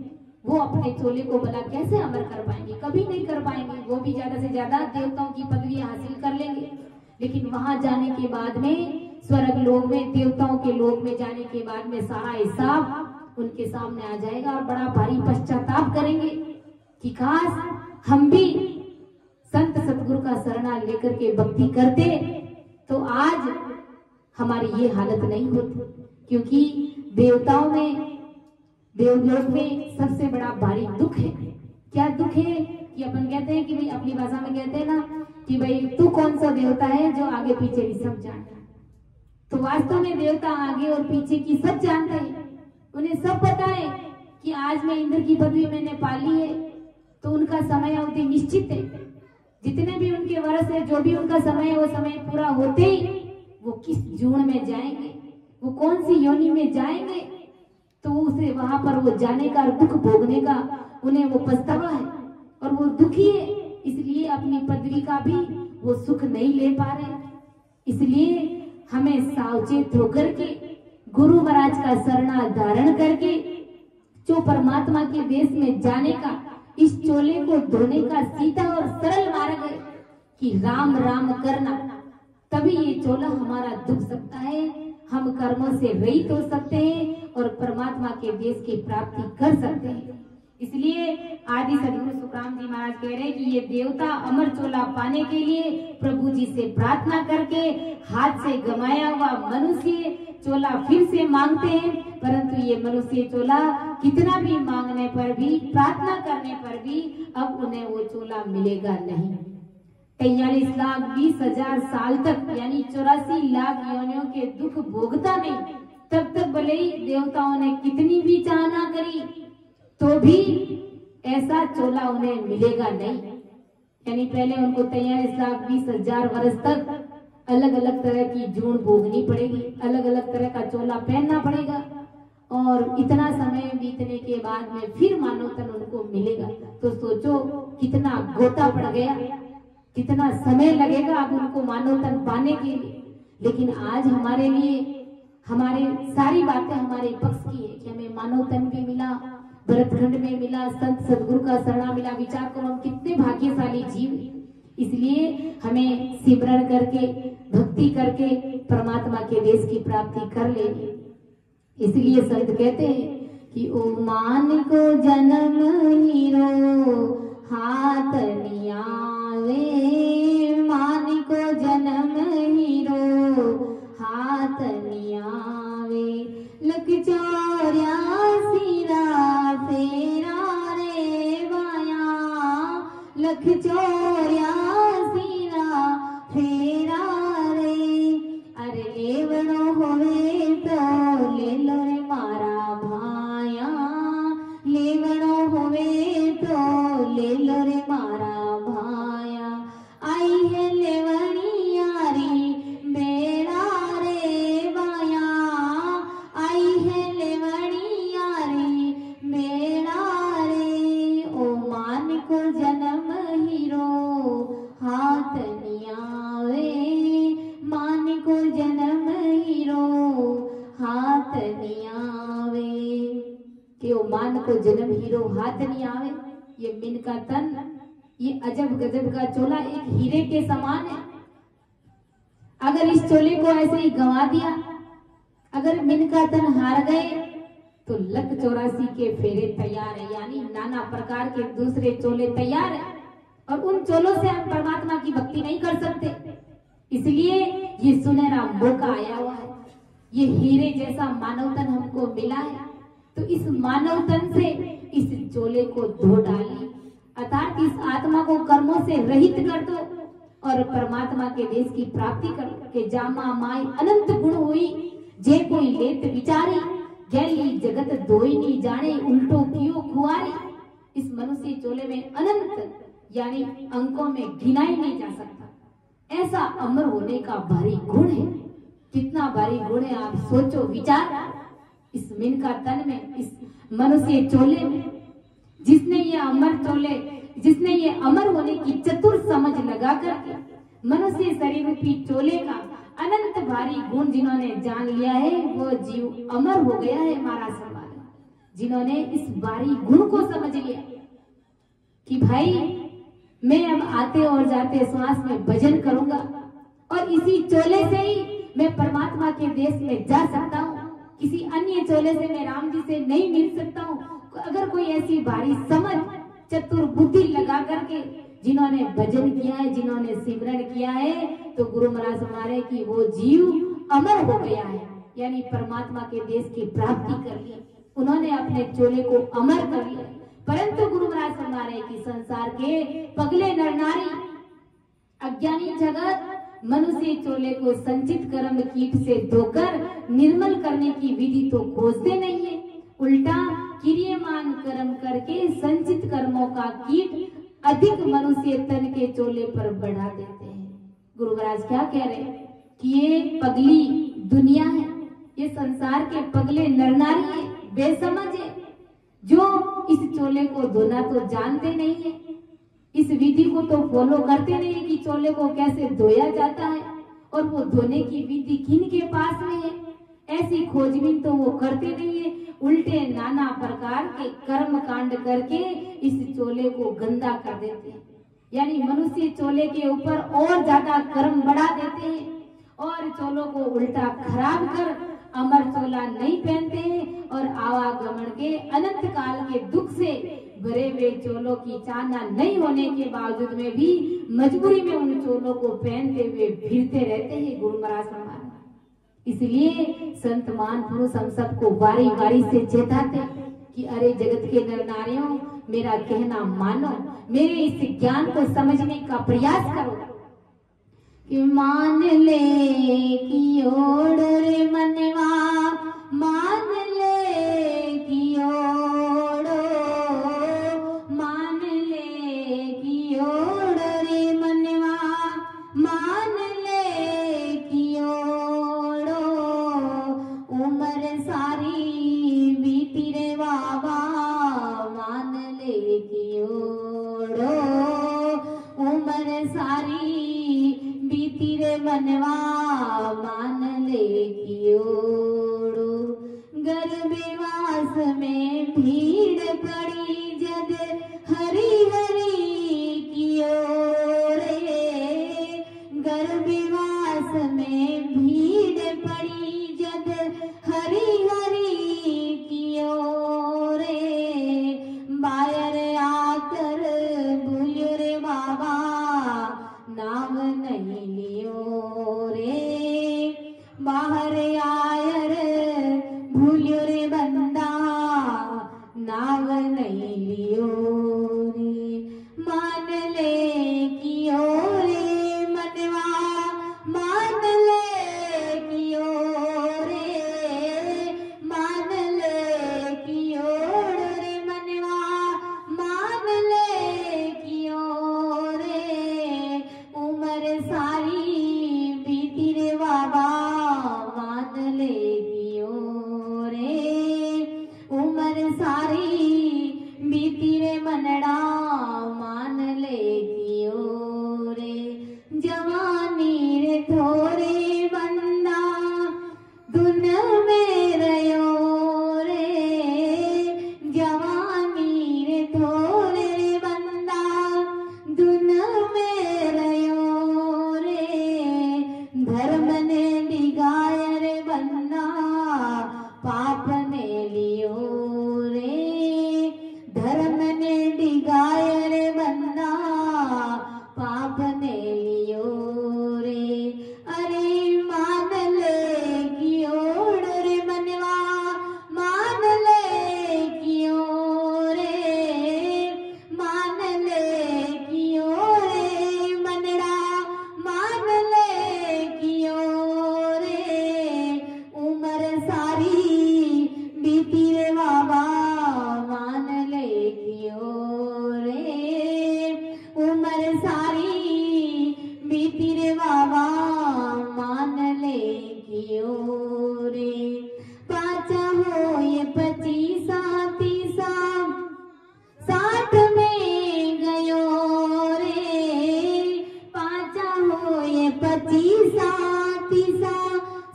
वो अपने चोले को भला कैसे अमर कर पाएंगे? कभी नहीं कर पाएंगे। वो भी ज्यादा से ज्यादा देवताओं की पदवी हासिल कर लेंगे, लेकिन वहां जाने के बाद में, स्वर्ग लोक में, देवताओं के लोक में जाने के बाद में सारा हिसाब उनके सामने आ जाएगा और बड़ा भारी पश्चाताप करेंगे कि काश हम भी संत सतगुरु का शरणा लेकर के भक्ति करते तो आज हमारी ये हालत नहीं होती। क्योंकि देवताओं में, देवलोक में सबसे बड़ा भारी दुख है। क्या दुख है कि अपन कहते हैं कि भाई, अपनी भाषा में कहते हैं ना कि भाई तू कौन सा देवता है जो आगे पीछे भी सब जानता है। तो वास्तव में देवता आगे और पीछे की सब जानते हैं, उन्हें सब पता है कि आज मैं इंद्र की पदवी मैंने पाली है, तो उनका समय अवधि निश्चित है। जितने भी उनके वर्ष है, जो भी उनका समय है, वो समय पूरा होते ही वो किस जून में जाएंगे, वो कौन सी योनि में जाएंगे, तो उसे वहां पर वो जाने का, दुख भोगने का उन्हें वो पछतावा है और वो दुखी है। इसलिए अपनी पदवी का भी वो सुख नहीं ले पा रहे। इसलिए हमें सावचेत होकर के, गुरु महाराज का शरणा धारण करके, जो परमात्मा के देश में जाने का, इस चोले को धोने का सीधा और सरल मार्ग है कि राम राम करना, तभी ये चोला हमारा दुख सकता है, हम कर्मों से रहित हो सकते हैं और परमात्मा के देश की प्राप्ति कर सकते हैं। इसलिए आदि सदगुरु सुखराम जी महाराज कह रहे हैं कि ये देवता अमर चोला पाने के लिए प्रभु जी से प्रार्थना करके हाथ से गमाया हुआ मनुष्य चोला फिर से मांगते हैं, परंतु ये मनुष्य चोला कितना भी मांगने पर भी, प्रार्थना करने पर भी अब उन्हें वो चोला मिलेगा नहीं। 43,20,000 साल तक यानी 84 लाख योनियों के दुख भोगता नहीं, तब तक भले ही देवताओं ने कितनी भी चाहना करी तो भी ऐसा चोला उन्हें मिलेगा नहीं। यानी पहले उनको 43,20,000 वर्ष तक अलग अलग तरह की जून भोगनी पड़ेगी, अलग अलग तरह का चोला पहनना पड़ेगा, और इतना समय बीतने के बाद में फिर मानव तन उनको मिलेगा। तो सोचो कितना गोता पड़ गया, कितना समय लगेगा अब उनको मानव तन पाने के लिए। लेकिन आज हमारे लिए हमारे सारी बातें हमारे पक्ष की है कि हमें मानव तन भी मिला, भरतखंड में मिला, संत सदगुरु का शरणा मिला। विचार करो हम कितने भाग्यशाली जीव। इसलिए हमें सिमरण करके भक्ति करके परमात्मा के देश की प्राप्ति कर लेनी। इसलिए संत कहते हैं कि ओ मान को जन्म हीरो हाथ नियावे, मान को जन्म हीरो हाथ नियावे, लख 84 रा फेरा रे बाया, लख 84 रा फेरा रे, अरे लेवड़ो होवे तो ले लो रे मारा भाया, लेवड़ो होवे तो ले लो रे मारा भाया, आई है लेवड़ी यारी बेड़ा रे बाया, आई है लेवड़ी यारी बेड़ा रे, ओ मान को जन्म हीरो हाथ नियावे, मान को जन्म हीरो हाथ नियावे, कि ओ मान को जन्म हीरो हाथ नहीं आवे। ये मिन का तन, ये अजब गजब का चोला एक हीरे के समान है। अगर इस चोले को ऐसे ही गंवा दिया, अगर मिन का तन हार गए तो लख 84 के फेरे तैयार है, यानी नाना प्रकार के दूसरे चोले तैयार है, और उन चोलों से हम परमात्मा की भक्ति नहीं कर सकते। इसलिए ये सुनहरा मौका आया हुआ है, ये हीरे जैसा मानव तन हमको मिला है, तो इस मानव तन से इस चोले को धो डालिए, अर्थात इस आत्मा को कर्मों से रहित कर दो और परमात्मा के देश की प्राप्ति कर के जामा माई अनंत गुण हुई, जे कोई लेत विचारी, गैली जगत दोई नहीं जाने, उल्टो कियो खुआरी। इस मनुष्य चोले में अनंत यानी अंकों में गिना ही नहीं जा सकता, ऐसा अमर होने का भारी गुण है। कितना भारी गुण है आप सोचो, विचार। इस मिन का तन में, इस मनुष्य चोले में, जिसने ये अमर चोले, जिसने ये अमर होने की चतुर समझ लगा करके मनुष्य शरीर रूपी चोले का अनंत भारी गुण जिन्होंने जान लिया है, वो जीव अमर हो गया है हमारा समाज। जिन्होंने इस भारी गुण को समझ लिया कि भाई मैं अब आते और जाते श्वास में भजन करूंगा और इसी चोले से ही मैं परमात्मा के देश में जा सकता हूँ, किसी अन्य चोले से मैं राम जी से नहीं मिल सकता हूँ। अगर कोई ऐसी भारी समझ चतुर बुद्धि लगा करके जिन्होंने भजन किया है, जिन्होंने सिमरण किया है, तो गुरु महाराज हमारे की वो जीव अमर हो गया है, यानी परमात्मा के देश की प्राप्ति कर ली। उन्होंने अपने चोले को अमर कर लिया। परंतु गुरु महाराज हमारे की संसार के पगले नर नारी अज्ञानी जगत मनुष्य चोले को संचित कर्म कीट से धोकर निर्मल करने की विधि तो खोजते नहीं है, उल्टा क्रियमान कर्म करके संचित कर्मों का कीट अधिक मनुष्य तन के चोले पर बढ़ा देते हैं। गुरु महाराज क्या कह रहे हैं कि ये पगली दुनिया है, ये संसार के पगले नर नारी है, बेसमझ है, जो इस चोले को धोना तो जानते नहीं है, इस विधि को तो फॉलो करते नहीं है कि चोले को कैसे धोया जाता है, और वो धोने की विधि किन के पास में है, ऐसी खोजबीन तो वो करते नहीं है। उल्टे नाना प्रकार के कर्म कांड करके इस चोले को गंदा कर देते हैं, यानी मनुष्य चोले के ऊपर और ज्यादा कर्म बढ़ा देते हैं और चोलों को उल्टा खराब कर अमर चोला नहीं पहनते हैं, और आवागमन के अनंत काल के दुख से भरे हुए चोलों की चाहना नहीं होने के बावजूद में भी मजबूरी में उन चोलों को पहनते हुए फिरते रहते हैं गुरु महाराज हमारे। इसलिए संत महान पुरुष हम सबको बारी बारी से चेताते कि अरे जगत के नर नारियों, मेरा कहना मानो, मेरे इस ज्ञान को समझने का प्रयास करो कि मान ले कि ओढ़ रे मनवा, मान ले कि ओढ़ो, मान ले कि ओढ़ रे मनवा, मान ले कि ओढ़ो, उम्र सारी बीती रे बाबा, मान ले कि ओढ़ो, उम्र सारी बीती रे मनवा, मान ले कि ओढ़ो। गर्भवास में भीड़ पड़ी जद हरी हरी की ओरे, गर्भवास में भीड़ पड़ी जद हरी हरी की ओरे, बायर आकर भूल्यो रे बाबा, नाम नहीं लियो रे, बाहर आयर भूल्यो रे बंदा, नाम नहीं लियो रे। मान ले कि ओ रे मनवा, मान ले कि ओ रे, मान ले कि ओढ़ रे मनवा, मान ले कि ओ रे, उम्र सारी बीती रे बाबा, मान ले कि ओ रे, उम्र सारी बीती रे मनड़ा, मान ले कि ओ रे। जवानी रे थोरे बंदा, दुन में रयो रे, जवानी रे थोरे रे बंदा, दुन में रयो रे, धर्म ने डिगाय रे बंदा, पाप ने लियो रे, धर्म ने डिगाय रे बंदा, पाप ने लियो रे। अरे मान ले कि ओढ़ रे मनवा, मान ले कि ओ रे, मान ले कि ओ रे मनड़ा, मान ले कि ओ रे, उम्र सारी बीती रे बाबा, मान ले कि ओ रे, उम्र सारी बीती रे बाबा, मान ले कि ओ रे। पाचा हो ये 25 30 60 में गयो रे, पाचा हो ये 25 30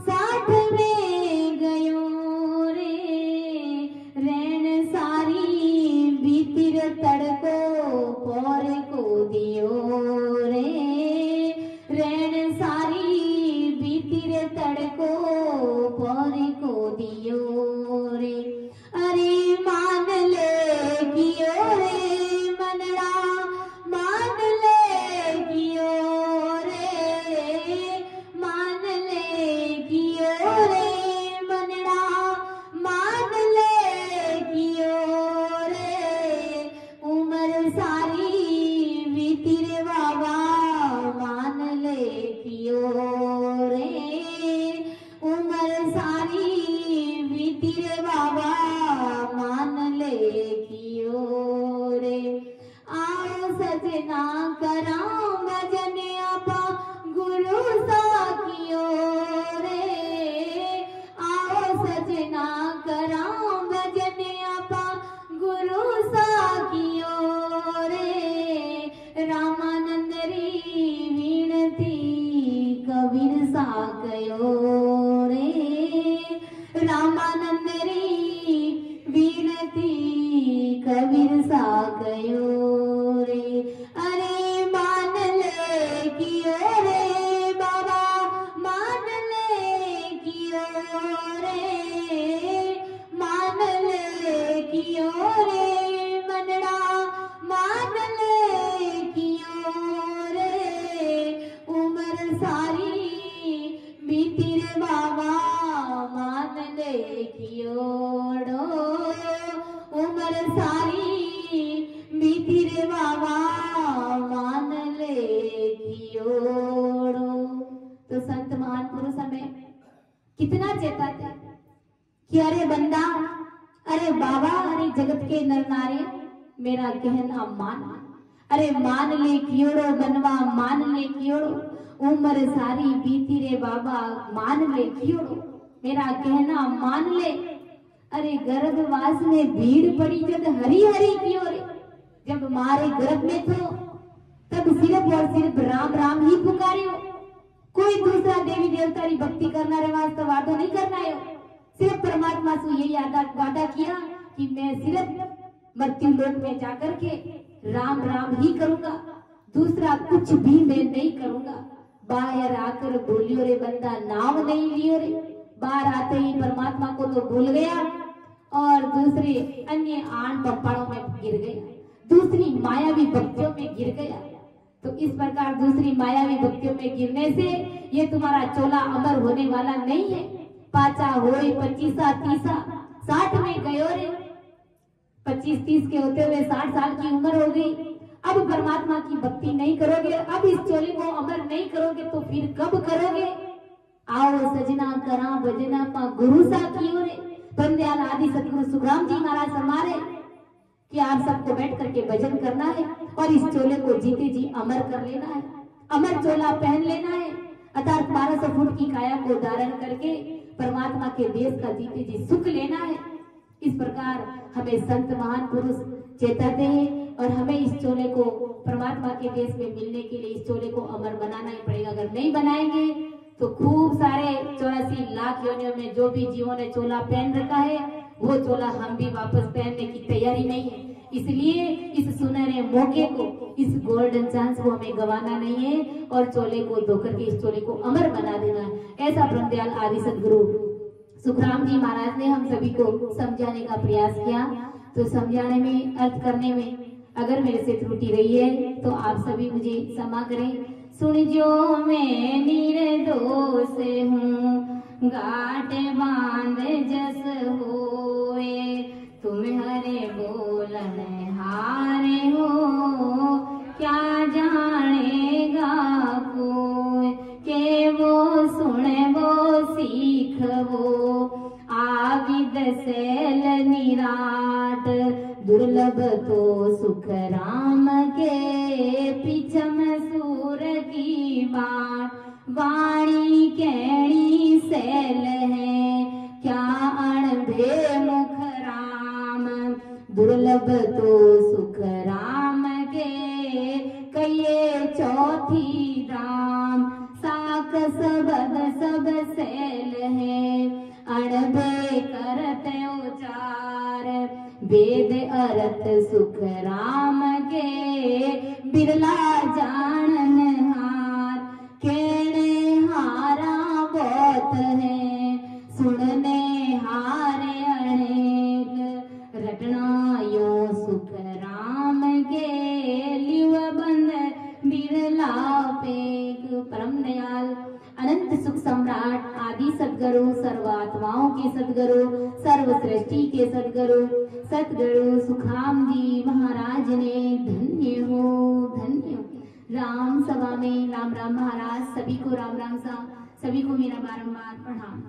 60 में गयो रे, रैन सारी बीती रे तड़को पौर को दियो रे, रैन सारी बीती रे तड़को पौर को दियो रे। अरे मान ले कि ओ रे मनड़ा, मान ले कि ओ रे, मान ले कि ओ रे मनड़ा, मान ले कि ओ रे, उम्र सारी बीती रे बाबा, मान ले कि ओ रे, उम्र सारी बीती रे बाबा, मान ले कि ओ रे। आओ सजना करा भजन आपा, गुरु सा कियो रे, आओ सजना करा भजन आपा, गुरु सा कियो रे, रामानंद री विनती कबीर सा कयो रे, रामानंद री विनती कबीर सा कयो रे। अरे मान ले कि ओ रे बाबा, मान ले कि ओ रे, मान ले कि ओ रे मनड़ा, मान ले कि ओ रे, उम्र सारी बीती रे बाबा, मान ले कि ओढ़ो, सारी बीती रे बाबा मान ले कियोड़ो। तो संत महान पुरुष हमें कितना चेताते कि अरे बंदा, अरे बाबा, अरे जगत के नर नारी मेरा कहना मान, अरे मान ले कियोड़ो बनवा, मान ले कियोड़ो, उम्र सारी बीती रे बाबा मान ले कियोड़ो, मेरा कहना मान ले। अरे गर्भवास में भीड़ पड़ी जब हरी हरी कियो रे, जब मारे गर्भ में तो तब सिर्फ और सिर्फ राम राम ही पुकारियो, कोई दूसरा देवी देवता की भक्ति करना रे वास्तव वादो नहीं करना है। सिर्फ परमात्मा से यही वादा किया कि मैं सिर्फ मृत्यु लोक में जाकर के राम राम ही करूंगा, दूसरा कुछ भी मैं नहीं करूंगा। बाहर आकर बोलियो रे बंदा नाम नहीं लियो रे, बाहर आते ही परमात्मा को तो भूल गया और दूसरे अन्य आन पप्पाड़ों में गिर गया, दूसरी मायावी भक्तियों में गिर गया। तो इस प्रकार दूसरी मायावी भक्तियों में गिरने से ये तुम्हारा चोला अमर होने वाला नहीं है। पाचा होए 25-30 60 में गयो रे, 25-30 के होते हुए 60 साल की उम्र हो गई। अब परमात्मा की भक्ति नहीं करोगे, अब इस चोले को अमर नहीं करोगे तो फिर कब करोगे। आओ सजना करा भजना पा गुरु सा कियो रे। बंदयाल आदि सतगुरु सुखराम जी महाराज फरमा रहे कि आप सबको बैठ करके भजन करना है और इस चोले को जीते जी अमर कर लेना है, अमर चोला पहन लेना है, अर्थात 1200 फुट की काया को धारण करके परमात्मा के देश का जीते जी सुख लेना है। इस प्रकार हमें संत महान पुरुष चेताते हैं और हमें इस चोले को परमात्मा के देश में मिलने के लिए इस चोले को अमर बनाना ही पड़ेगा। अगर नहीं बनाएंगे तो खूब सारे 84 लाख योनियों में जो भी जीवों ने चोला पहन रखा है वो चोला हम भी वापस पहनने की तैयारी नहीं है। इसलिए इस सुनहरे मौके को, इस गोल्डन चांस को हमें गंवाना नहीं है और चोले को धोकर के इस चोले को अमर बना देना है। ऐसा ब्रह्मदयाल आदि सदगुरु सुखराम जी महाराज ने हम सभी को समझाने का प्रयास किया। तो समझाने में, अर्थ करने में अगर मेरे से त्रुटि रही है तो आप सभी मुझे क्षमा करें। सुन जो मैं निर्दोष हूँ, गाट बांध जस होए, तुम्हारे बोलन हारे हो, क्या जानेगा कोई, के वो सुने वो सीख वो, आविद सैल निराट, दुर्लभ तो सुख राम के, पिछम सूर की बाट, वाणी कैणी सैल है, क्या अणभे मुख राम, दुर्लभ तो सुख राम के, कहिए चौथी राम, साक सबद सब सैल है, अणभे करत उचार, वेद अर्थ सुख राम के, बिरला जानन हार, कहने हारा बहुत है, सुनने हारे अनेक, रटना यो सुख राम के, लिव बंद बिरला पेक। परम दयाल अनंत सुख सम्राट आदि सदगुरु, सर्व आत्माओं के सदगुरु, सर्व सृष्टि के सदगुरु सतगुरु सुखराम जी महाराज ने धन्य हो, धन्य हो। राम सभा में राम राम महाराज, सभी को राम राम सा, सभी को मेरा बारंबार प्रणाम।